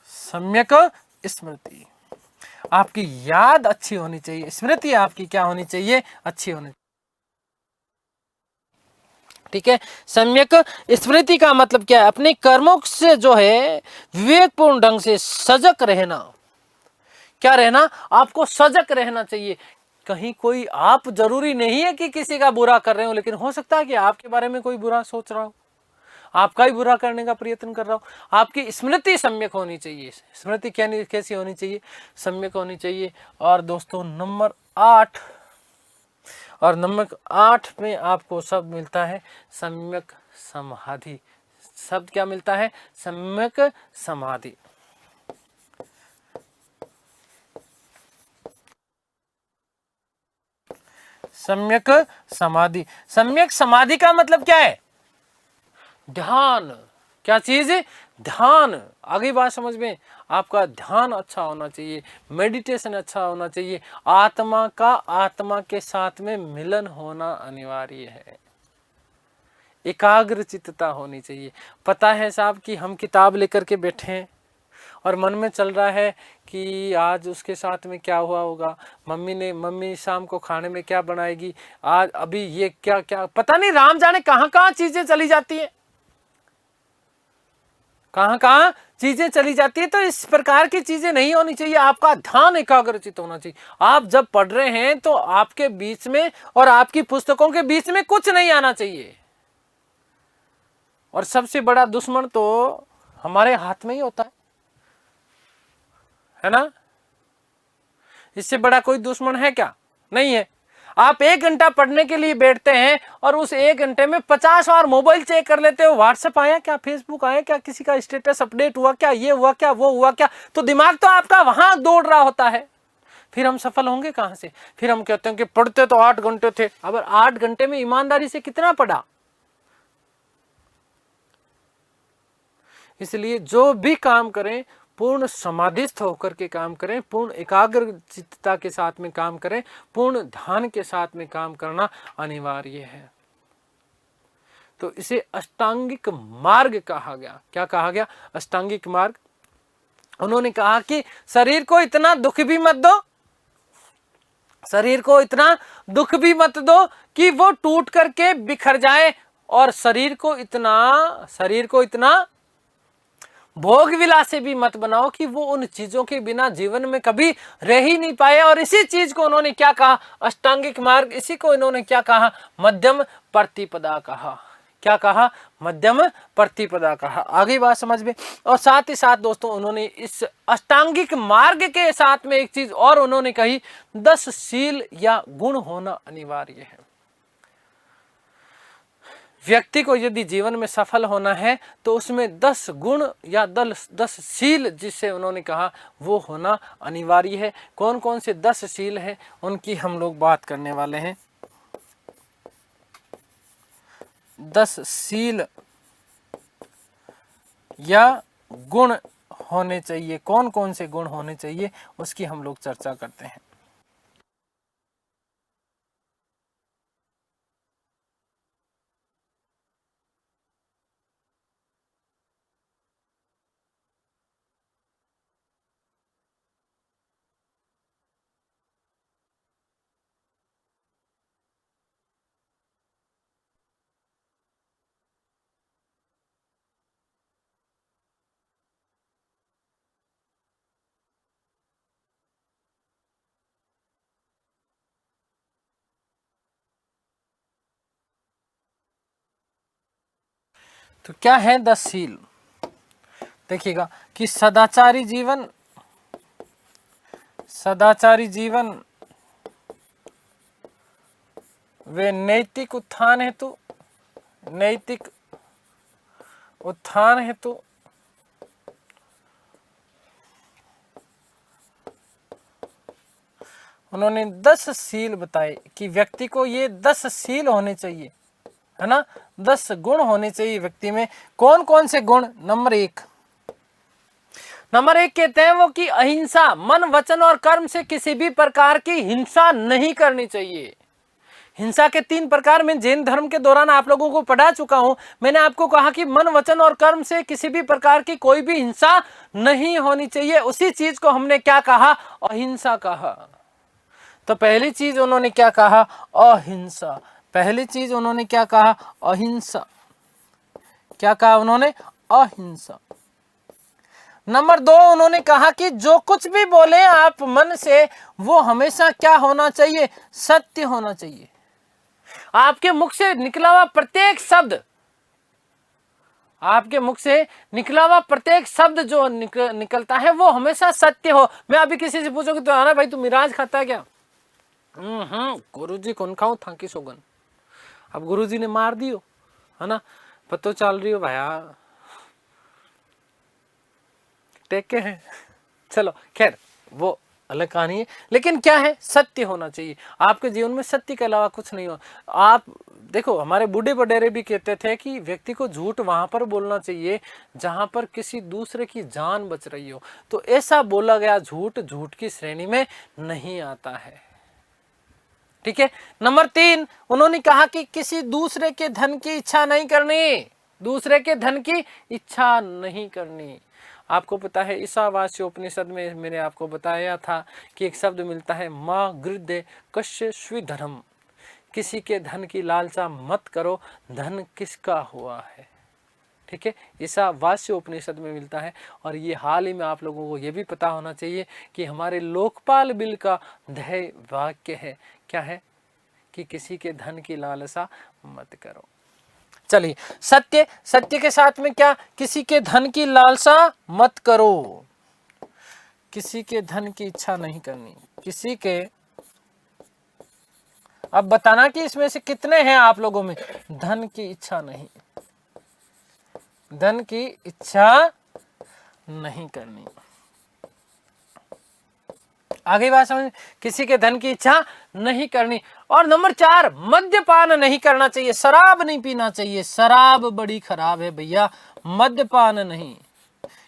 सम्यक स्मृति, आपकी याद अच्छी होनी चाहिए। स्मृति आपकी क्या होनी चाहिए? अच्छी होनी चाहिए, ठीक है। सम्यक स्मृति का मतलब क्या है? अपने कर्मों से जो है विवेकपूर्ण ढंग से सजग रहना। क्या रहना? आपको सजग रहना चाहिए। कहीं कोई, आप जरूरी नहीं है कि किसी का बुरा कर रहे हो, लेकिन हो सकता है कि आपके बारे में कोई बुरा सोच रहा हो, आपका ही बुरा करने का प्रयत्न कर रहा हो। आपकी स्मृति सम्यक होनी चाहिए। स्मृति क्या, कैसी होनी चाहिए? सम्यक होनी चाहिए। और दोस्तों नंबर 8, और नंबर 8 में आपको शब्द मिलता है सम्यक समाधि। शब्द क्या मिलता है? सम्यक समाधि। सम्यक समाधि, सम्यक समाधि का मतलब क्या है? ध्यान। क्या चीज? ध्यान। आगे बात समझ में, आपका ध्यान अच्छा होना चाहिए, मेडिटेशन अच्छा होना चाहिए, आत्मा का आत्मा के साथ में मिलन होना अनिवार्य है, एकाग्र चित्तता होनी चाहिए। पता है साहब कि हम किताब लेकर के बैठे हैं और मन में चल रहा है कि आज उसके साथ में क्या हुआ होगा, मम्मी शाम को खाने में क्या बनाएगी, आज अभी ये क्या क्या, पता नहीं राम जाने कहाँ कहाँ चीजें चली जाती है, कहाँ कहाँ चीजें चली जाती है। तो इस प्रकार की चीजें नहीं होनी चाहिए, आपका ध्यान एकाग्रचित होना चाहिए। आप जब पढ़ रहे हैं तो आपके बीच में और आपकी पुस्तकों के बीच में कुछ नहीं आना चाहिए। और सबसे बड़ा दुश्मन तो हमारे हाथ में ही होता है ना। इससे बड़ा कोई दुश्मन है क्या? नहीं है। आप 1 घंटा पढ़ने के लिए बैठते हैं और उस 1 घंटे में 50 बार मोबाइल चेक कर लेते हो, व्हाट्सएप आया क्या, फेसबुक आया क्या, किसी का स्टेटस अपडेट हुआ क्या, ये हुआ क्या, वो हुआ क्या, तो दिमाग तो आपका वहां दौड़ रहा होता है। फिर हम सफल होंगे कहां से? फिर हम कहते हैं कि पढ़ते तो 8 घंटे थे। अब 8 घंटे में ईमानदारी से कितना पढ़ा? इसलिए जो भी काम करें पूर्ण समाधिस्थ होकर के काम करें, पूर्ण एकाग्रचित्तता के साथ में काम करें, पूर्ण ध्यान के साथ में काम करना अनिवार्य है। तो इसे अष्टांगिक मार्ग कहा गया। क्या कहा गया? अष्टांगिक मार्ग। उन्होंने कहा कि शरीर को इतना दुख भी मत दो, शरीर को इतना दुख भी मत दो कि वो टूट करके बिखर जाए, और शरीर को इतना भोग विलास से भी मत बनाओ कि वो उन चीजों के बिना जीवन में कभी रह ही नहीं पाए। और इसी चीज को उन्होंने क्या कहा? अष्टांगिक मार्ग। इसी को इन्होंने क्या कहा? मध्यम प्रतिपदा कहा। क्या कहा? मध्यम प्रतिपदा कहा। आगे बात समझ में। और साथ ही साथ दोस्तों उन्होंने इस अष्टांगिक मार्ग के साथ में एक चीज और उन्होंने कही, 10 शील या गुण होना अनिवार्य है। व्यक्ति को यदि जीवन में सफल होना है तो उसमें 10 गुण या 10 शील, जिससे उन्होंने कहा, वो होना अनिवार्य है। कौन कौन से 10 शील हैं उनकी हम लोग बात करने वाले हैं। 10 शील या गुण होने चाहिए, कौन कौन से गुण होने चाहिए उसकी हम लोग चर्चा करते हैं। तो क्या है 10 शील? देखिएगा कि सदाचारी जीवन वे नैतिक उत्थान हेतु उन्होंने 10 शील बताए कि व्यक्ति को ये 10 शील होने चाहिए, है ना। 10 गुण होने चाहिए व्यक्ति में। कौन कौन से गुण? नंबर एक कहते हैं वो कि अहिंसा, मन वचन और कर्म से किसी भी प्रकार की हिंसा नहीं करनी चाहिए। हिंसा के 3 प्रकार में जैन धर्म के दौरान आप लोगों को पढ़ा चुका हूं। मैंने आपको कहा कि मन वचन और कर्म से किसी भी प्रकार की कोई भी हिंसा नहीं होनी चाहिए। उसी चीज को हमने क्या कहा? अहिंसा कहा। तो पहली चीज उन्होंने क्या कहा? अहिंसा। पहली चीज उन्होंने क्या कहा? अहिंसा। क्या कहा उन्होंने? अहिंसा। नंबर 2 उन्होंने कहा कि जो कुछ भी बोले आप मन से, वो हमेशा क्या होना चाहिए? सत्य होना चाहिए। आपके मुख से निकला हुआ प्रत्येक शब्द जो निकलता है वो हमेशा सत्य हो। मैं अभी किसी से पूछूंगी तो आना भाई तू मिराज खाता है क्या? गुरुजी कौन खाऊं थाकी सोगन। अब गुरुजी ने मार दियो, है ना, पतो चल रही हो भाया टेक के हैं। चलो खैर वो अलग कहानी है। लेकिन क्या है? सत्य होना चाहिए। आपके जीवन में सत्य के अलावा कुछ नहीं हो। आप देखो हमारे बूढ़े वडेरे भी कहते थे कि व्यक्ति को झूठ वहां पर बोलना चाहिए जहां पर किसी दूसरे की जान बच रही हो। तो ऐसा बोला गया झूठ की श्रेणी में नहीं आता है। ठीक है। नंबर 3 उन्होंने कहा कि किसी दूसरे के धन की इच्छा नहीं करनी। आपको पता है ईशावास्य उपनिषद में मैंने आपको बताया था कि एक शब्द मिलता है माँ गृद्धे कश्य स्विधर्म, किसी के धन की लालसा मत करो, धन किसका हुआ है। ठीक है, ईशावास्य उपनिषद में मिलता है। और ये हाल ही में आप लोगों को ये भी पता होना चाहिए कि हमारे लोकपाल बिल का ध्येय वाक्य है, क्या है, कि किसी के धन की लालसा मत करो। चलिए, सत्य, सत्य के साथ में क्या, किसी के धन की लालसा मत करो, किसी के धन की इच्छा नहीं करनी, किसी के, अब बताना कि इसमें से कितने हैं आप लोगों में धन की इच्छा नहीं, धन की इच्छा नहीं करनी। आगे बात समझ, किसी के धन की इच्छा नहीं करनी। और नंबर 4, मद्यपान नहीं करना चाहिए, शराब नहीं पीना चाहिए, शराब बड़ी खराब है भैया, मद्यपान नहीं।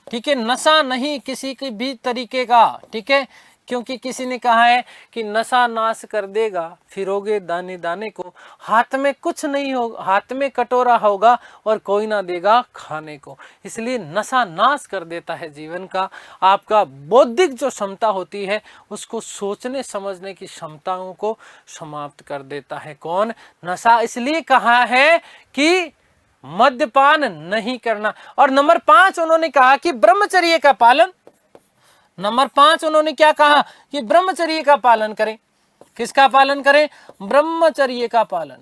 ठीक है, नशा नहीं किसी के भी तरीके का। ठीक है, क्योंकि किसी ने कहा है कि नशा नाश कर देगा, फिरोगे दाने दाने को, हाथ में कुछ नहीं होगा, हाथ में कटोरा होगा और कोई ना देगा खाने को। इसलिए नशा नाश कर देता है जीवन का, आपका बौद्धिक जो क्षमता होती है उसको सोचने समझने की क्षमताओं को समाप्त कर देता है। कौन? नशा। इसलिए कहा है कि मद्यपान नहीं करना। और नंबर 5 उन्होंने कहा कि ब्रह्मचर्य का पालन, नंबर 5 उन्होंने क्या कहा कि ब्रह्मचर्य का पालन करें। किसका पालन करें? ब्रह्मचर्य का पालन।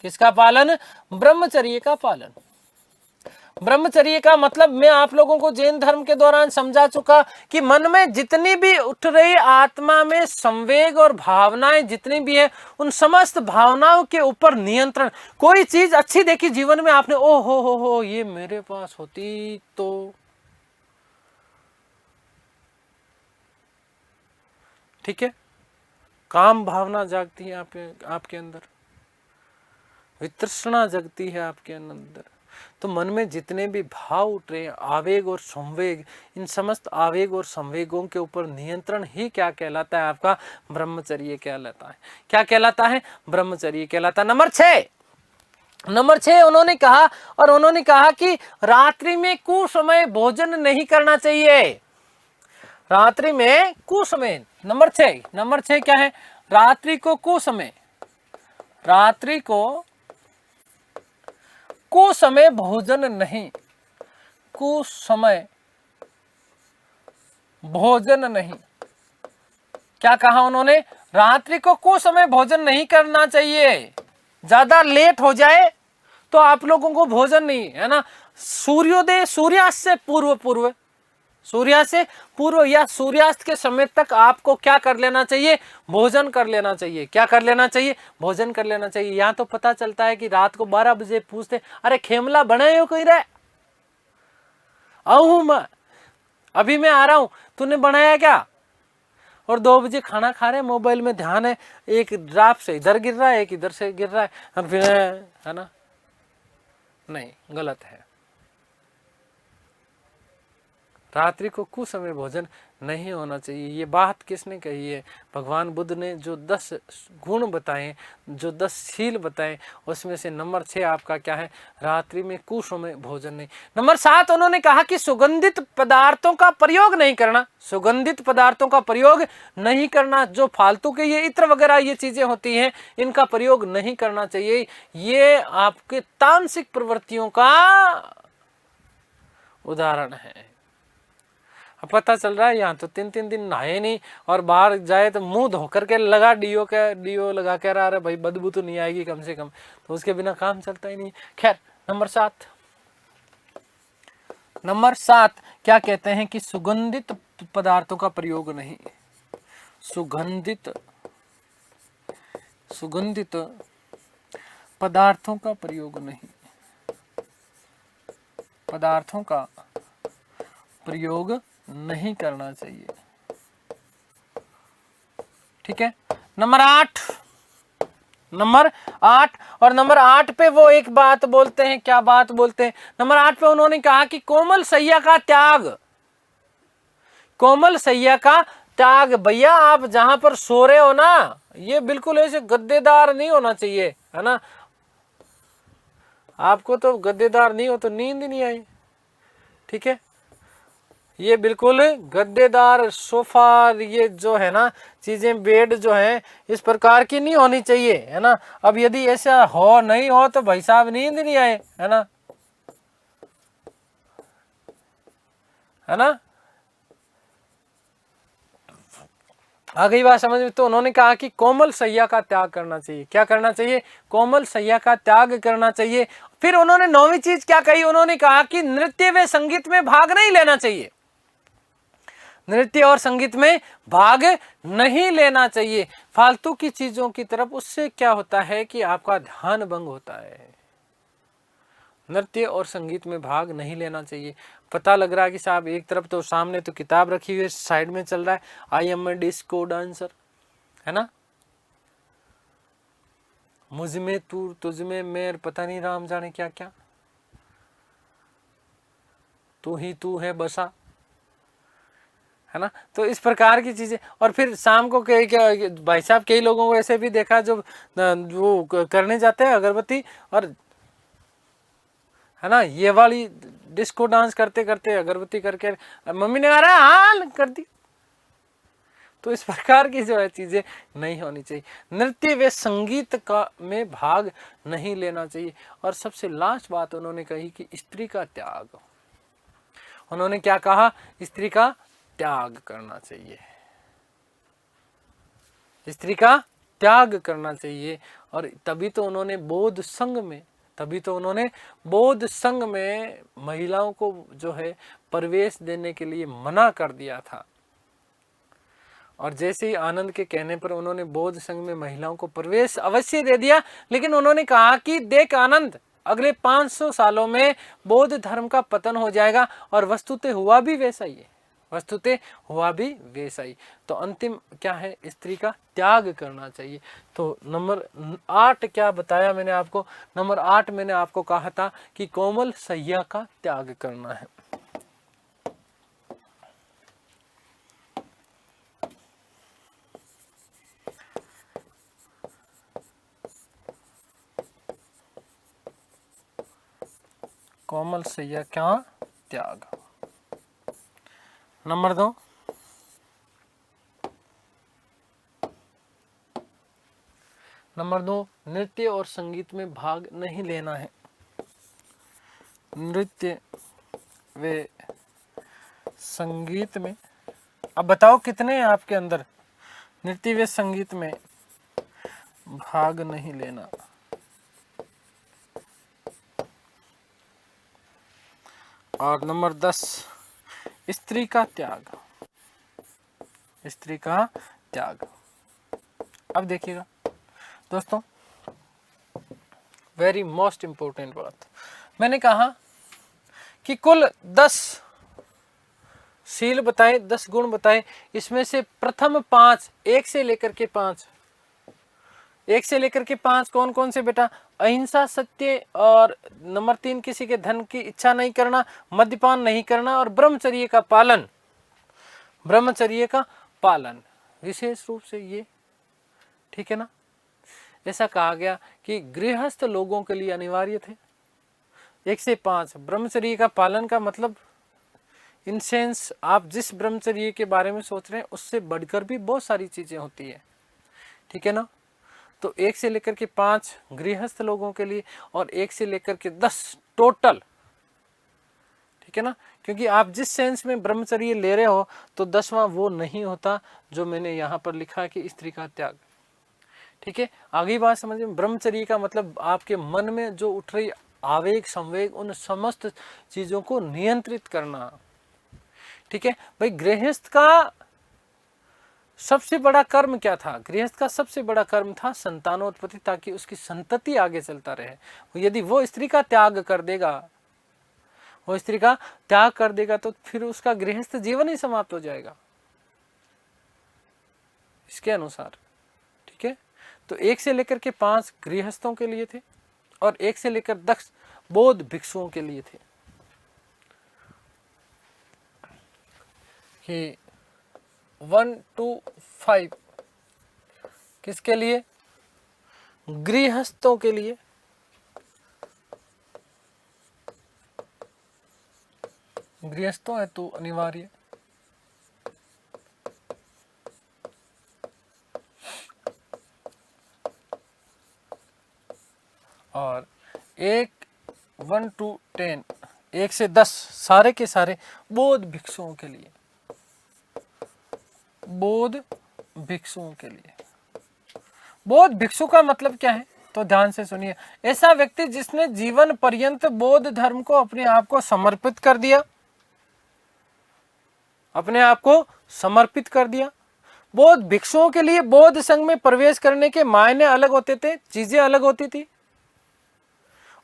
किसका पालन? ब्रह्मचर्य का पालन। ब्रह्मचर्य का मतलब मैं आप लोगों को जैन धर्म के दौरान समझा चुका कि मन में जितनी भी उठ रही आत्मा में संवेग और भावनाएं जितनी भी है, उन समस्त भावनाओं के ऊपर नियंत्रण। कोई चीज अच्छी देखी जीवन में आपने, ओ हो ये मेरे पास होती तो, ठीक है, काम भावना जागती है आपके अंदर, वितृष्णा जगती है आपके अंदर। तो मन में जितने भी भाव उठ रहे हैं, आवेग और संवेग, इन समस्त आवेग और संवेगों के ऊपर नियंत्रण ही क्या कहलाता है? आपका ब्रह्मचर्य कहलाता है। क्या कहलाता है? ब्रह्मचर्य कहलाता है। नंबर 6 उन्होंने कहा, और उन्होंने कहा कि रात्रि में कुसमय भोजन नहीं करना चाहिए। रात्रि में कुसमय, नंबर 6 क्या है? रात्रि को कुसमय, रात्रि को कुसमय भोजन नहीं, कुसमय भोजन नहीं। क्या कहा उन्होंने? रात्रि को कुसमय भोजन नहीं करना चाहिए। ज्यादा लेट हो जाए तो आप लोगों को भोजन नहीं, है ना, सूर्योदय, सूर्यास्त से पूर्व, सूर्यास्त से पूर्व या सूर्यास्त के समय तक आपको क्या कर लेना चाहिए? भोजन कर लेना चाहिए। क्या कर लेना चाहिए? भोजन कर लेना चाहिए। यहाँ तो पता चलता है कि रात को 12 बजे पूछते, अरे खेमला बनाए हो कोई रे? आऊ मैं, अभी मैं आ रहा हूं, तूने बनाया क्या? और 2 बजे खाना खा रहे, मोबाइल में ध्यान है, एक ड्राप से इधर गिर रहा है, एक इधर से गिर रहा है, फिर, है ना, नहीं, गलत है। रात्रि को कुसमय भोजन नहीं होना चाहिए। ये बात किसने कही है? भगवान बुद्ध ने जो 10 गुण बताए, जो 10 शील बताए, उसमें से नंबर 6 आपका क्या है? रात्रि में कुसमय भोजन नहीं। नंबर 7 उन्होंने कहा कि सुगंधित पदार्थों का प्रयोग नहीं करना। सुगंधित पदार्थों का प्रयोग नहीं करना, जो फालतू के ये इत्र वगैरह ये चीजें होती हैं, इनका प्रयोग नहीं करना चाहिए। ये आपके तामसिक प्रवृत्तियों का उदाहरण है। पता चल रहा है यहाँ तो 3 दिन नहाए नहीं, और बाहर जाए तो मुंह धोकर के लगा डीओ लगा के रहा, भाई बदबू तो नहीं आएगी कम से कम, तो उसके बिना काम चलता ही नहीं। खैर, नंबर 7 क्या कहते हैं कि सुगंधित पदार्थों का प्रयोग नहीं। सुगंधित पदार्थों का प्रयोग नहीं, पदार्थों का प्रयोग नहीं करना चाहिए। ठीक है, नंबर 8 और नंबर 8 पे वो एक बात बोलते हैं। क्या बात बोलते हैं? नंबर 8 पे उन्होंने कहा कि कोमल सैया का त्याग, कोमल सैया का त्याग। भैया आप जहां पर सो रहे हो ना, ये बिल्कुल ऐसे गद्देदार नहीं होना चाहिए, है ना। आपको तो गद्देदार नहीं हो तो नींद नहीं आई, ठीक है। ये बिल्कुल गद्देदार सोफा, ये जो है ना चीजें, बेड जो है इस प्रकार की नहीं होनी चाहिए, है ना। अब यदि ऐसा हो नहीं हो तो भाई साहब नींद नहीं आए, है ना, है ना। आ गई बात समझ में। तो उन्होंने कहा कि कोमल सैया का त्याग करना चाहिए। क्या करना चाहिए? कोमल सैया का त्याग करना चाहिए। फिर उन्होंने नौवीं चीज क्या कही? उन्होंने कहा कि नृत्य व संगीत में भाग नहीं लेना चाहिए। नृत्य और संगीत में भाग नहीं लेना चाहिए, फालतू की चीजों की तरफ। उससे क्या होता है कि आपका ध्यान भंग होता है। नृत्य और संगीत में भाग नहीं लेना चाहिए। पता लग रहा है कि साहब एक तरफ तो सामने तो किताब रखी हुई है, साइड में चल रहा है I am a disco dancer, है ना, मुझ में तू तुझ में मैं, पता नहीं राम जाने क्या क्या, तू ही तू है बसा, है ना। तो इस प्रकार की चीजें। और फिर शाम को कई क्या भाई साहब, कई लोगों को ऐसे भी देखा जो वो करने जाते हैं अगरबत्ती, और है ना ये वाली डिस्को डांस करते करते अगरबत्ती करके मम्मी ने आ रहा हाल कर दी। तो इस प्रकार की जो है चीजें नहीं होनी चाहिए। नृत्य व संगीत का में भाग नहीं लेना चाहिए। और सबसे लास्ट बात उन्होंने कही कि स्त्री का त्याग। उन्होंने क्या कहा? स्त्री का त्याग करना चाहिए, स्त्री का त्याग करना चाहिए। और तभी तो उन्होंने बौद्ध संघ में, तभी तो उन्होंने बौद्ध संघ में महिलाओं को जो है प्रवेश देने के लिए मना कर दिया था। और जैसे ही आनंद के कहने पर उन्होंने बौद्ध संघ में महिलाओं को प्रवेश अवश्य दे दिया, लेकिन उन्होंने कहा कि देख आनंद, अगले 500 सालों में बौद्ध धर्म का पतन हो जाएगा। और वस्तुतः हुआ भी वैसा ही है, वस्तुतः हुआ भी वैसा ही। तो अंतिम क्या है? स्त्री का त्याग करना चाहिए। तो नंबर 8 क्या बताया मैंने आपको? नंबर 8 मैंने आपको कहा था कि कोमल सैया का त्याग करना है। कोमल सैया का त्याग। नंबर 2, नृत्य और संगीत में भाग नहीं लेना है। नृत्य व संगीत में, अब बताओ कितने हैं आपके अंदर नृत्य व संगीत में भाग नहीं लेना? और नंबर 10, स्त्री का त्याग। स्त्री का त्याग। अब देखिएगा दोस्तों, वेरी मोस्ट इंपॉर्टेंट बात, मैंने कहा कि कुल 10 शील बताए, 10 गुण बताए। इसमें से प्रथम 5, 1 से लेकर के 5, 1 से लेकर के 5 कौन कौन से बेटा? अहिंसा, सत्य, और नंबर 3 किसी के धन की इच्छा नहीं करना, मद्यपान नहीं करना, और ब्रह्मचर्य का पालन। ब्रह्मचर्य का पालन विशेष रूप से ये, ठीक है ना। ऐसा कहा गया कि गृहस्थ लोगों के लिए अनिवार्य थे। 1 से 5 ब्रह्मचर्य का पालन का मतलब इन सेंस आप जिस ब्रह्मचर्य के बारे में सोच रहे हैं उससे बढ़कर भी बहुत सारी चीजें होती है, ठीक है ना। तो 1 से लेकर के 5 गृहस्थ लोगों के लिए, और 1 से लेकर के 10 टोटल, ठीक है ना। क्योंकि आप जिस सेंस में ब्रह्मचर्य ले रहे हो तो 10वां वो नहीं होता जो मैंने यहाँ पर लिखा है कि स्त्री का त्याग, ठीक है। आगे बात समझिए, ब्रह्मचर्य का मतलब आपके मन में जो उठ रही आवेग संवेग, उन समस्त चीजों को नियंत्रित करना, ठीक है भाई। गृहस्थ का सबसे बड़ा कर्म क्या था? गृहस्थ का सबसे बड़ा कर्म था संतानोत्पत्ति, ताकि उसकी संतति आगे चलता रहे। यदि वो स्त्री का त्याग कर देगा, वो स्त्री का त्याग कर देगा तो फिर उसका गृहस्थ जीवन ही समाप्त हो जाएगा इसके अनुसार, ठीक है। तो 1 से लेकर के 5 गृहस्थों के लिए थे, और 1 से लेकर 10 बौद्ध भिक्षुओं के लिए थे। कि 1 to 5 किसके लिए? गृहस्थों के लिए, गृहस्थों है तो अनिवार्य। और 1 to 10, 1 से 10 सारे के सारे बौद्ध भिक्षुओं के लिए, बौद्ध भिक्षुओं के लिए। बौद्ध भिक्षु का मतलब क्या है, तो ध्यान से सुनिए। ऐसा व्यक्ति जिसने जीवन पर्यंत बौद्ध धर्म को अपने आप को समर्पित कर दिया, अपने आप को समर्पित कर दिया। बौद्ध भिक्षुओं के लिए बौद्ध संघ में प्रवेश करने के मायने अलग होते थे, चीजें अलग होती थी।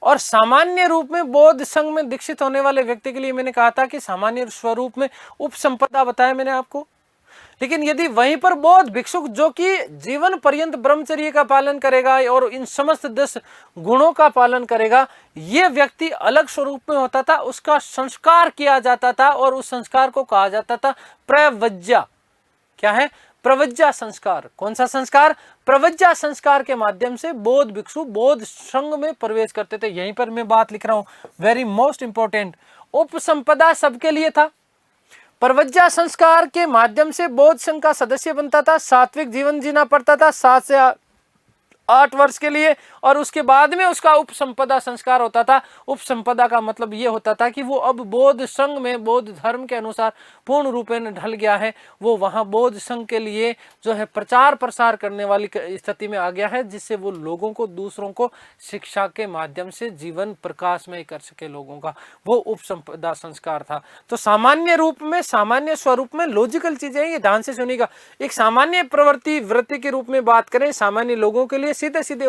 और सामान्य रूप में बौद्ध संघ में दीक्षित होने वाले व्यक्ति के लिए मैंने कहा था कि सामान्य स्वरूप में उपसंपदा बताया मैंने आपको। लेकिन यदि वहीं पर बौद्ध भिक्षुक जो कि जीवन पर्यंत ब्रह्मचर्य का पालन करेगा और इन समस्त 10 गुणों का पालन करेगा, यह व्यक्ति अलग स्वरूप में होता था, उसका संस्कार किया जाता था और उस संस्कार को कहा जाता था प्रवज्जा। क्या है? प्रवज्जा संस्कार। कौन सा संस्कार? प्रवज्जा संस्कार के माध्यम से बौद्ध भिक्षु बौद्ध संघ में प्रवेश करते थे। यहीं पर मैं बात लिख रहा हूं, वेरी मोस्ट इंपॉर्टेंट। उपसंपदा सबके लिए था। प्रवज्जा संस्कार के माध्यम से बौद्ध संघ का सदस्य बनता था, सात्विक जीवन जीना पड़ता था 7 से 8 वर्ष के लिए, और उसके बाद में उसका उपसंपदा संस्कार होता था। उपसंपदा का मतलब ये होता था कि वो अब बौद्ध संघ में बौद्ध धर्म के अनुसार पूर्ण रूपेण ढल गया है, वो वहाँ बौद्ध संघ के लिए जो है प्रचार प्रसार करने वाली स्थिति में आ गया है, जिससे वो लोगों को, दूसरों को शिक्षा के माध्यम से जीवन प्रकाशमय कर सके लोगों का, वो उपसंपदा संस्कार था। तो सामान्य रूप में, सामान्य स्वरूप में लॉजिकल चीजें हैं, ये ध्यान से सुनिएगा। एक सामान्य प्रवृत्ति वृत्ति के रूप में बात करें सामान्य लोगों के लिए सीधे सीधे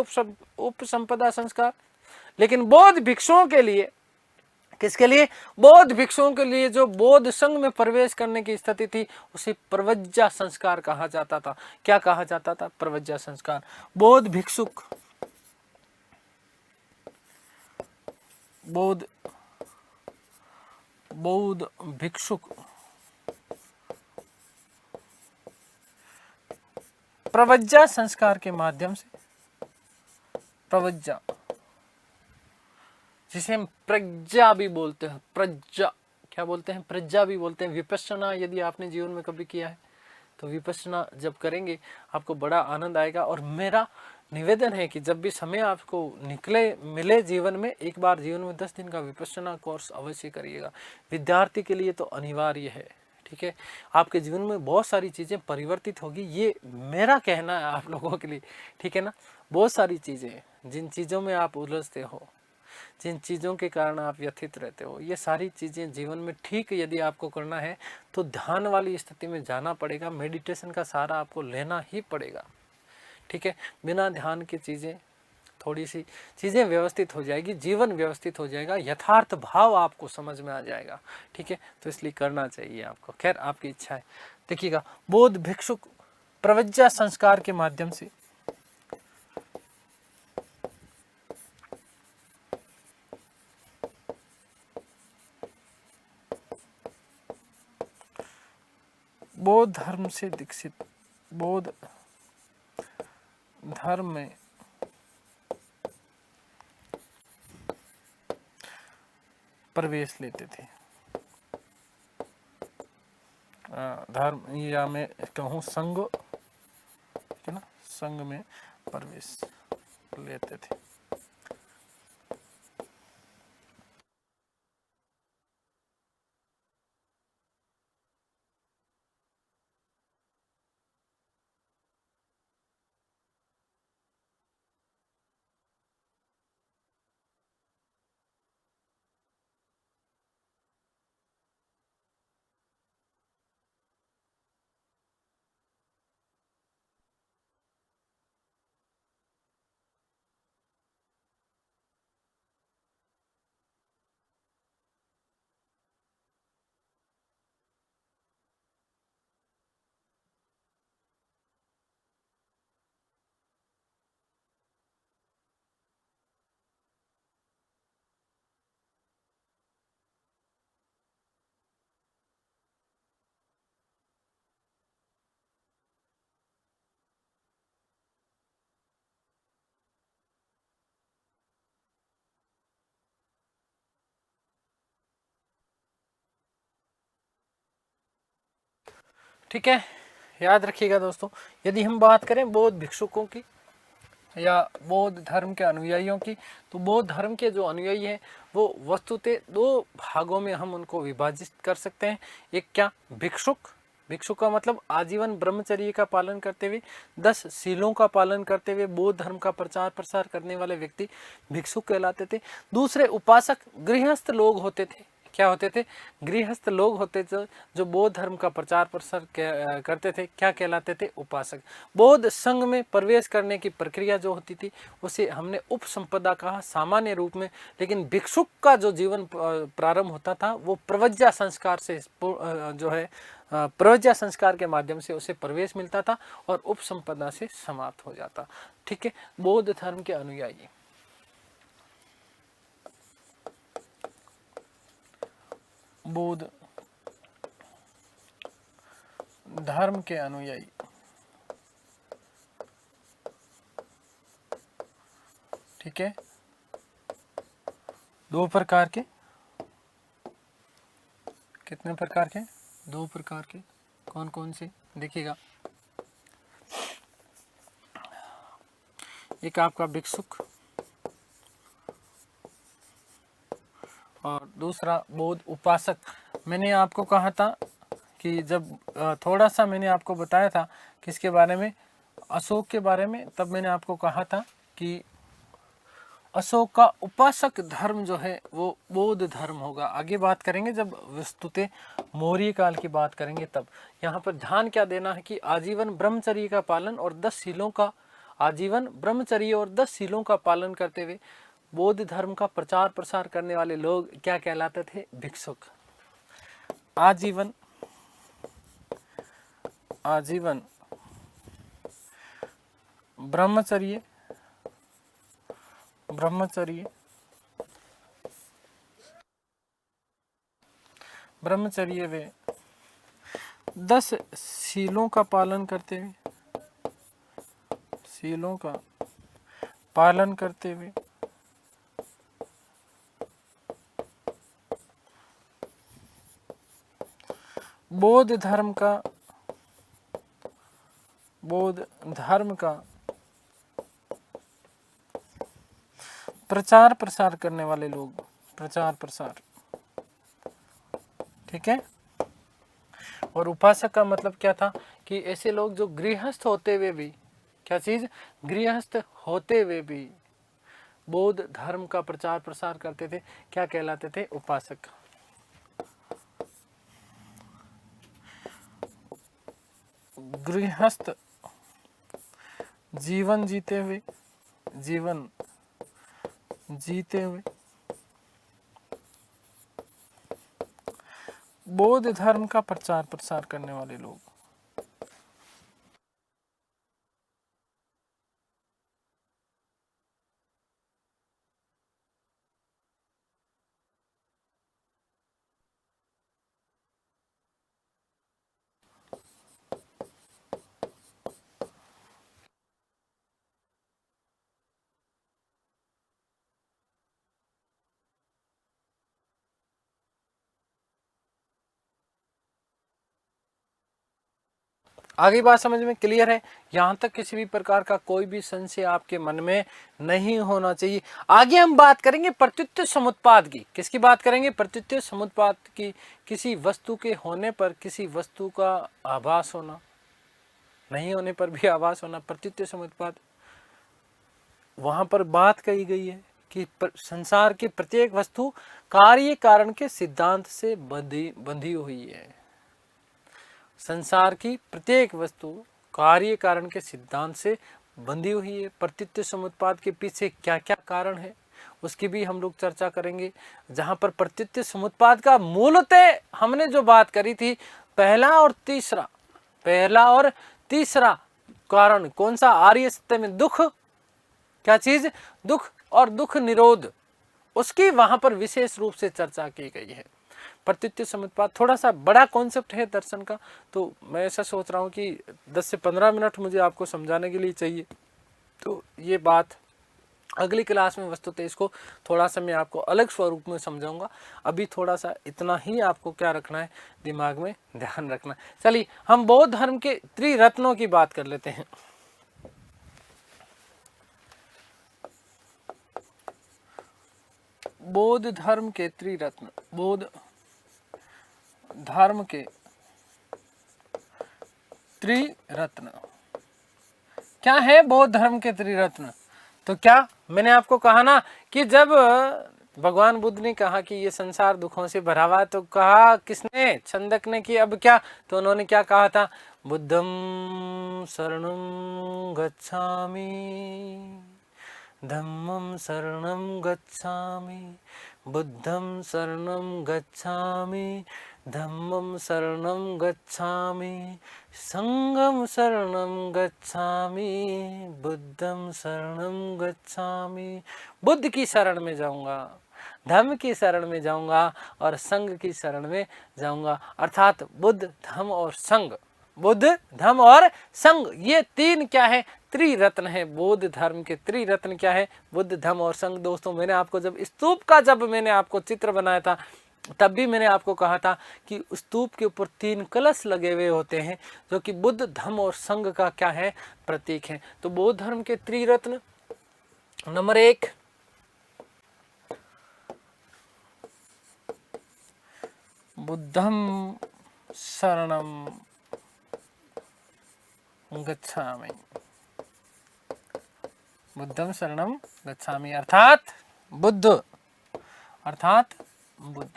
उपसंपदा संस्कार। लेकिन बौद्ध भिक्षुओं के लिए, किसके लिए? बौद्ध भिक्षुओं के लिए जो बौद्ध संघ में प्रवेश करने की स्थिति थी, उसे प्रवज्जा संस्कार कहा जाता था। क्या कहा जाता था? प्रवज्जा संस्कार। बौद्ध भिक्षुक, बौद्ध भिक्षुक प्रवज्जा संस्कार के माध्यम से, प्रवज्जा जिसे हम प्रज्ञा भी बोलते हैं, प्रज्ञा क्या बोलते हैं? प्रज्ञा भी बोलते हैं। विपश्यना यदि आपने जीवन में कभी किया है तो विपश्यना जब करेंगे आपको बड़ा आनंद आएगा। और मेरा निवेदन है कि जब भी समय आपको मिले जीवन में, एक बार जीवन में 10 दिन का विपश्यना कोर्स अवश्य करिएगा। विद्यार्थी के लिए तो अनिवार्य है, ठीक है। आपके जीवन में बहुत सारी चीज़ें परिवर्तित होगी, ये मेरा कहना है आप लोगों के लिए, ठीक है ना। बहुत सारी चीज़ें, जिन चीज़ों में आप उलझते हो, जिन चीज़ों के कारण आप व्यथित रहते हो, ये सारी चीज़ें जीवन में ठीक यदि आपको करना है तो ध्यान वाली स्थिति में जाना पड़ेगा। मेडिटेशन का सहारा आपको लेना ही पड़ेगा, ठीक है। बिना ध्यान की चीज़ें, थोड़ी सी चीज़ें व्यवस्थित हो जाएगी, जीवन व्यवस्थित हो जाएगा, यथार्थ भाव आपको समझ में आ जाएगा, ठीक है। तो इसलिए करना चाहिए आपको। खैर, आपकी इच्छा है। देखिएगा, बौद्ध भिक्षुक प्रवज्जा संस्कार के माध्यम से बौद्ध धर्म से दीक्षित, बौद्ध धर्म में प्रवेश लेते थे। धर्म या मैं कहूँ संघ, है ना, संघ में प्रवेश लेते थे। ठीक है, याद रखिएगा दोस्तों, यदि हम बात करें बौद्ध भिक्षुकों की या बौद्ध धर्म के अनुयायियों की, तो बौद्ध धर्म के जो अनुयायी हैं वो वस्तुतः दो भागों में हम उनको विभाजित कर सकते हैं। एक क्या, भिक्षुक, भिक्षुक का मतलब आजीवन ब्रह्मचर्य का पालन करते हुए 10 शीलों का पालन करते हुए बौद्ध धर्म का प्रचार प्रसार करने वाले व्यक्ति भिक्षुक कहलाते थे। दूसरे उपासक गृहस्थ लोग होते थे। क्या होते थे, गृहस्थ लोग होते थे जो बौद्ध धर्म का प्रचार प्रसार करते थे, क्या कहलाते थे, उपासक। बौद्ध संघ में प्रवेश करने की प्रक्रिया जो होती थी उसे हमने उपसंपदा कहा सामान्य रूप में, लेकिन भिक्षुक का जो जीवन प्रारंभ होता था वो प्रवज्या संस्कार से जो है प्रवज्या संस्कार के माध्यम से उसे प्रवेश मिलता था और उपसंपदा से समाप्त हो जाता। ठीक है, बौद्ध धर्म के अनुयायी, बौद्ध धर्म के अनुयायी, ठीक है, दो प्रकार के, कितने प्रकार के, दो प्रकार के, कौन कौन से, देखिएगा। एक आपका भिक्षुक और दूसरा बौद्ध उपासक। मैंने आपको कहा था कि जब थोड़ा सा मैंने आपको बताया था किसके बारे में, अशोक के बारे में, तब मैंने आपको कहा था कि अशोक का उपासक धर्म जो है वो बौद्ध धर्म होगा। आगे बात करेंगे जब वस्तुतः मौर्य काल की बात करेंगे तब। यहाँ पर ध्यान क्या देना है कि आजीवन ब्रह्मचर्य का पालन और 10 शीलों का, आजीवन ब्रह्मचर्य और 10 शीलों का पालन करते हुए बौद्ध धर्म का प्रचार प्रसार करने वाले लोग क्या कहलाते थे, भिक्षुक। आजीवन, आजीवन ब्रह्मचर्य, ब्रह्मचर्य, ब्रह्मचर्य वे 10 शीलों का पालन करते हुए, शीलों का पालन करते हुए बौद्ध धर्म का, बौद्ध धर्म का प्रचार प्रसार करने वाले लोग, प्रचार प्रसार, ठीक है। और उपासक का मतलब क्या था कि ऐसे लोग जो गृहस्थ होते हुए भी, क्या चीज, गृहस्थ होते हुए भी बौद्ध धर्म का प्रचार प्रसार करते थे, क्या कहलाते थे, उपासक। गृहस्थ जीवन जीते हुए, जीवन जीते हुए बौद्ध धर्म का प्रचार प्रसार करने वाले लोग। आगे बात समझ में क्लियर है? यहाँ तक किसी भी प्रकार का कोई भी संशय आपके मन में नहीं होना चाहिए। आगे हम बात करेंगे प्रत्युत्तर समुत्पाद की। किसकी बात करेंगे? प्रत्युत्तर समुत्पाद की। किसी वस्तु के होने पर किसी वस्तु का आभास होना, नहीं होने पर भी आभास होना, प्रत्युत्तर समुत्पाद। वहां पर बात कही गई है कि संसार की प्रत्येक वस्तु कार्य कारण के सिद्धांत से बंधी हुई है। संसार की प्रत्येक वस्तु कार्य कारण के सिद्धांत से बंधी हुई है। प्रत्युत्तर समुत्पाद के पीछे क्या क्या कारण है उसकी भी हम लोग चर्चा करेंगे। जहां पर प्रत्युत्तर समुत्पाद का मूलतः हमने जो बात करी थी, पहला और तीसरा कारण कौन सा? आर्य सत्य में दुख, क्या चीज? दुख और दुख निरोध, उसकी वहां पर विशेष रूप से चर्चा की गई है। प्रत्युत्तर समुत्पाद थोड़ा सा बड़ा कॉन्सेप्ट है दर्शन का, तो मैं ऐसा सोच रहा हूँ कि 10 से 15 मिनट मुझे आपको समझाने के लिए चाहिए। तो ये बात अगली क्लास में वस्तुतः इसको थोड़ा सा मैं आपको अलग स्वरूप में समझाऊंगा। अभी थोड़ा सा इतना ही आपको क्या रखना है, दिमाग में ध्यान रखना है। चलिए हम बौद्ध धर्म के त्रिरत्नों की बात कर लेते हैं। बौद्ध धर्म के त्रिरत्न, बौद्ध धर्म के त्रिरत्न क्या है? बौद्ध धर्म के त्रिरत्न तो क्या मैंने आपको कहा ना कि जब भगवान बुद्ध ने कहा कि ये संसार दुखों से भरा हुआ, तो कहा किसने? छंदक ने कि अब क्या? तो उन्होंने क्या कहा था? बुद्धं शरणं गच्छामि, धम्मं शरणं गच्छामि, बुद्धं शरणं गच्छामि, धम्मं शरणं गच्छामि, संघं शरणं गच्छामि, बुद्धं शरणं गच्छामि। बुद्ध की शरण में जाऊंगा, धर्म की शरण में जाऊंगा और संघ की शरण में जाऊंगा। अर्थात बुद्ध, धम्म और संघ, बुद्ध, धम्म और संघ, ये तीन क्या है? त्रिरत्न है। बौद्ध धर्म के त्रिरत्न क्या है? बुद्ध, धम्म और संघ। दोस्तों मैंने आपको जब स्तूप का मैंने आपको चित्र बनाया था, तब भी मैंने आपको कहा था कि स्तूप के ऊपर 3 कलश लगे हुए होते हैं, जो कि बुद्ध, धम्म और संघ का क्या है? प्रतीक है। तो बौद्ध धर्म के त्रिरत्न, नंबर 1 बुद्धं शरणं गच्छामि, बुद्धं शरणं गच्छामि अर्थात बुद्ध, अर्थात बुद्ध।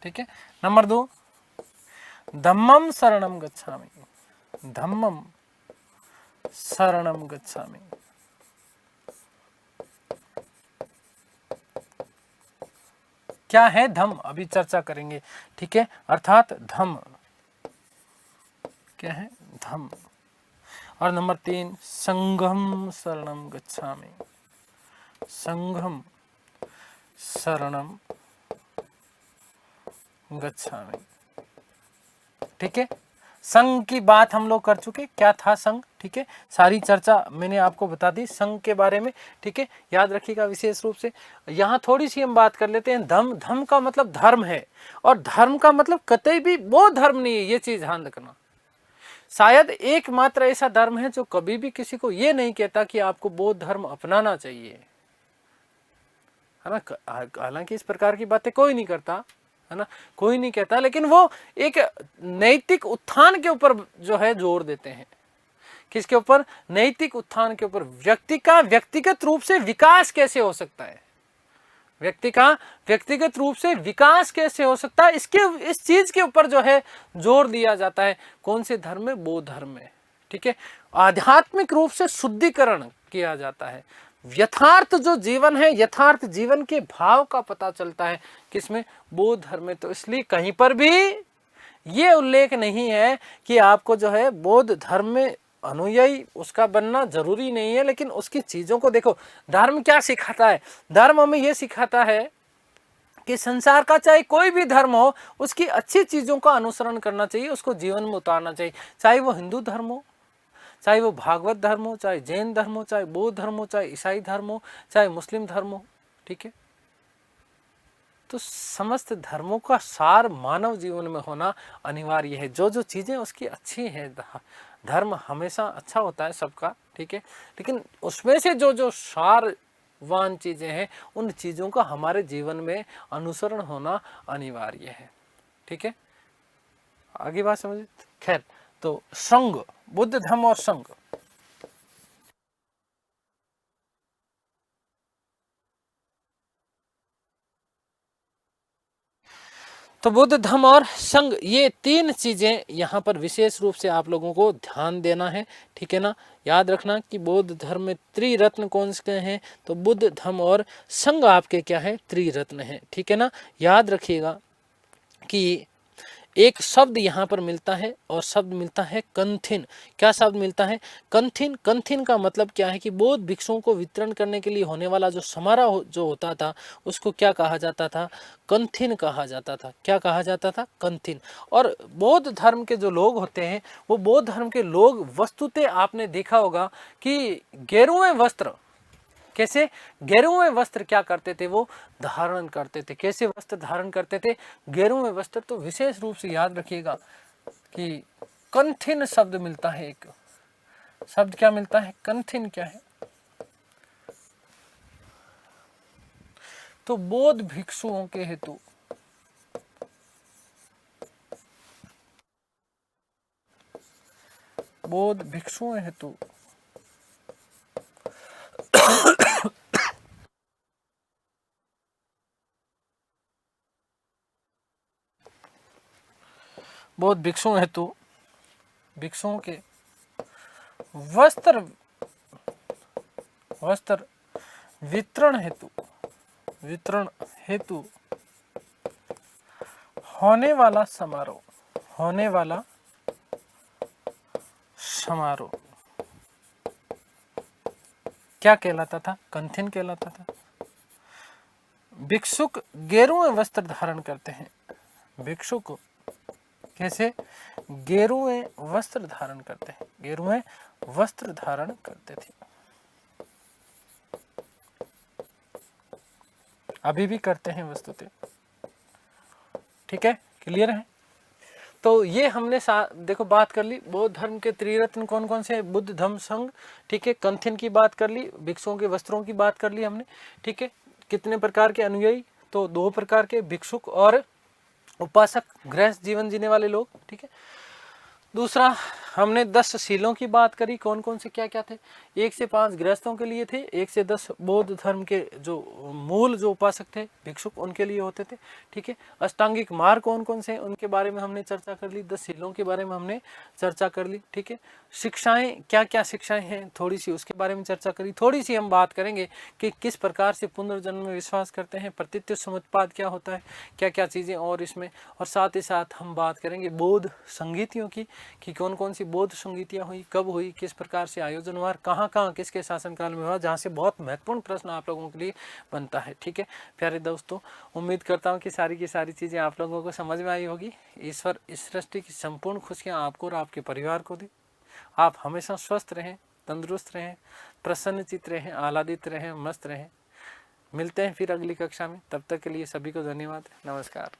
ठीक है। नंबर 2 धम्मं शरणं गच्छामि, धम्मं शरणं गच्छामि। क्या है धम्म? अभी चर्चा करेंगे। ठीक है। अर्थात धम्म क्या है? धम्म। और नंबर 3 संघं शरणं गच्छामि, संघं शरणं गच्छामि। ठीक है। संघ की बात हम लोग कर चुके, क्या था संघ? ठीक है। सारी चर्चा मैंने आपको बता दी संघ के बारे में। ठीक है। याद रखिएगा विशेष रूप से। यहाँ थोड़ी सी हम बात कर लेते हैं धम्म। धम्म का मतलब धर्म है, और धर्म का मतलब कतई भी वो धर्म नहीं है, ये चीज ध्यान रखना। शायद एकमात्र ऐसा धर्म है जो कभी भी किसी को ये नहीं कहता कि आपको बौद्ध धर्म अपनाना चाहिए, है ना। हालांकि इस प्रकार की बातें कोई नहीं करता, है ना, कोई नहीं कहता, लेकिन वो एक नैतिक उत्थान के ऊपर जो है जोर देते हैं। किसके ऊपर? नैतिक उत्थान के ऊपर। व्यक्ति का व्यक्तिगत रूप से विकास कैसे हो सकता है, व्यक्ति का व्यक्तिगत रूप से विकास कैसे हो सकता है, इस चीज के ऊपर जो है जोर दिया जाता है। कौन से धर्म में? बौद्ध धर्म में। ठीक है। आध्यात्मिक रूप से शुद्धिकरण किया जाता है। यथार्थ जो जीवन है, यथार्थ जीवन के भाव का पता चलता है किसमें? बौद्ध धर्म में। तो इसलिए कहीं पर भी ये उल्लेख नहीं है कि आपको जो है बौद्ध धर्म में अनुयायी उसका बनना जरूरी नहीं है, लेकिन उसकी चीजों को देखो। धर्म क्या सिखाता है? धर्म हमें यह सिखाता है कि संसार का चाहे कोई भी धर्म हो, उसकी अच्छी चीजों का अनुसरण करना चाहिए, उसको जीवन में उतारना चाहिए। चाहे वो हिंदू धर्म हो, चाहे वो भागवत धर्म हो, चाहे जैन धर्म हो, चाहे बौद्ध धर्म हो, चाहे ईसाई धर्म हो, चाहे मुस्लिम धर्म हो। ठीक है। तो समस्त धर्मों का सार मानव जीवन में होना अनिवार्य है। जो जो चीजें उसकी अच्छी हैं, धर्म हमेशा अच्छा होता है सबका। ठीक है। लेकिन उसमें से जो जो सारवान चीजें हैं, उन चीजों का हमारे जीवन में अनुसरण होना अनिवार्य है। ठीक है। आगे बात समझ। खैर, तो संघ, बुद्ध, धम्म और संघ। तो बुद्ध, धम्म और संघ, ये 3 चीजें यहाँ पर विशेष रूप से आप लोगों को ध्यान देना है। ठीक है ना। याद रखना कि बौद्ध धर्म में त्रिरत्न कौन से हैं? तो बुद्ध, धम्म और संघ आपके क्या है? त्रिरत्न है। ठीक है ना। याद रखिएगा कि एक शब्द यहाँ पर मिलता है और शब्द मिलता है कंथिन। क्या शब्द मिलता है? कंथिन। कंथिन का मतलब क्या है कि बौद्ध भिक्षुओं को वितरण करने के लिए होने वाला जो समारोह जो होता था उसको क्या कहा जाता था? कंथिन कहा जाता था। क्या कहा जाता था? कंथिन। और बौद्ध धर्म के जो लोग होते हैं वो बौद्ध धर्म के लोग वस्तुतः आपने देखा होगा कि गेरुए वस्त्र, कैसे गेरुए वस्त्र क्या करते थे? वो धारण करते थे। कैसे वस्त्र धारण करते थे? गेरुए वस्त्र। तो विशेष रूप से याद रखिएगा कि कंथिन शब्द मिलता है। एक शब्द क्या मिलता है? कंथिन क्या है? तो बौद्ध भिक्षुओं के हेतु बौद्ध भिक्षुओं हेतु बौद्ध भिक्षुओं हेतु भिक्षुओं के वस्त्र वस्त्र वितरण हेतु होने वाला समारोह क्या कहलाता था? कंथिन कहलाता था। भिक्षुक गेरुए वस्त्र धारण करते हैं। भिक्षुक कैसे? गेरुए वस्त्र धारण करते हैं। गेरुए वस्त्र धारण करते थे। अभी भी करते हैं वस्तुतः। ठीक है, क्लियर है? तो ये हमने देखो बात कर ली बौद्ध धर्म के त्रिरत्न कौन कौन से? बुद्ध धम्म संघ। ठीक है, कंथिन की बात कर ली, भिक्षुओं के वस्त्रों की बात कर ली हमने। ठीक है, कितने प्रकार के अनुयायी? तो 2 प्रकार के, भिक्षुक और उपासक, गृहस्थ जीवन जीने वाले लोग। ठीक है, दूसरा हमने 10 शीलों की बात करी। कौन कौन से क्या क्या थे? 1 से 5 गृहस्थों के लिए थे, 1 से 10 बौद्ध धर्म के जो मूल जो उपासक थे भिक्षुक उनके लिए होते थे। ठीक है, अष्टांगिक मार्ग कौन कौन से उनके बारे में हमने चर्चा कर ली, 10 शीलों के बारे में हमने चर्चा कर ली। ठीक है, शिक्षाएं क्या क्या शिक्षाएं हैं थोड़ी सी उसके बारे में चर्चा करी। थोड़ी सी हम बात करेंगे कि किस प्रकार से पुनर्जन्म में विश्वास करते हैं, प्रतीत्य समुत्पाद क्या होता है, क्या क्या चीज़ें और इसमें, और साथ ही साथ हम बात करेंगे बौद्ध संगीतियों की कि कौन कौन सी बौद्ध संगीतियाँ हुई, कब हुई, किस प्रकार से आयोजन हुआ, कहाँ कहाँ किसके शासनकाल में हुआ, जहाँ से बहुत महत्वपूर्ण प्रश्न आप लोगों के लिए बनता है। ठीक है प्यारे दोस्तों, उम्मीद करता हूँ कि सारी की सारी चीज़ें आप लोगों को समझ में आई होगी। ईश्वर इस सृष्टि की संपूर्ण खुशियाँ आपको और आपके परिवार को दे। आप हमेशा स्वस्थ रहें, तंदुरुस्त रहें, प्रसन्नचित्त रहें, आह्लादित रहें, मस्त रहें। मिलते हैं फिर अगली कक्षा में, तब तक के लिए सभी को धन्यवाद, नमस्कार।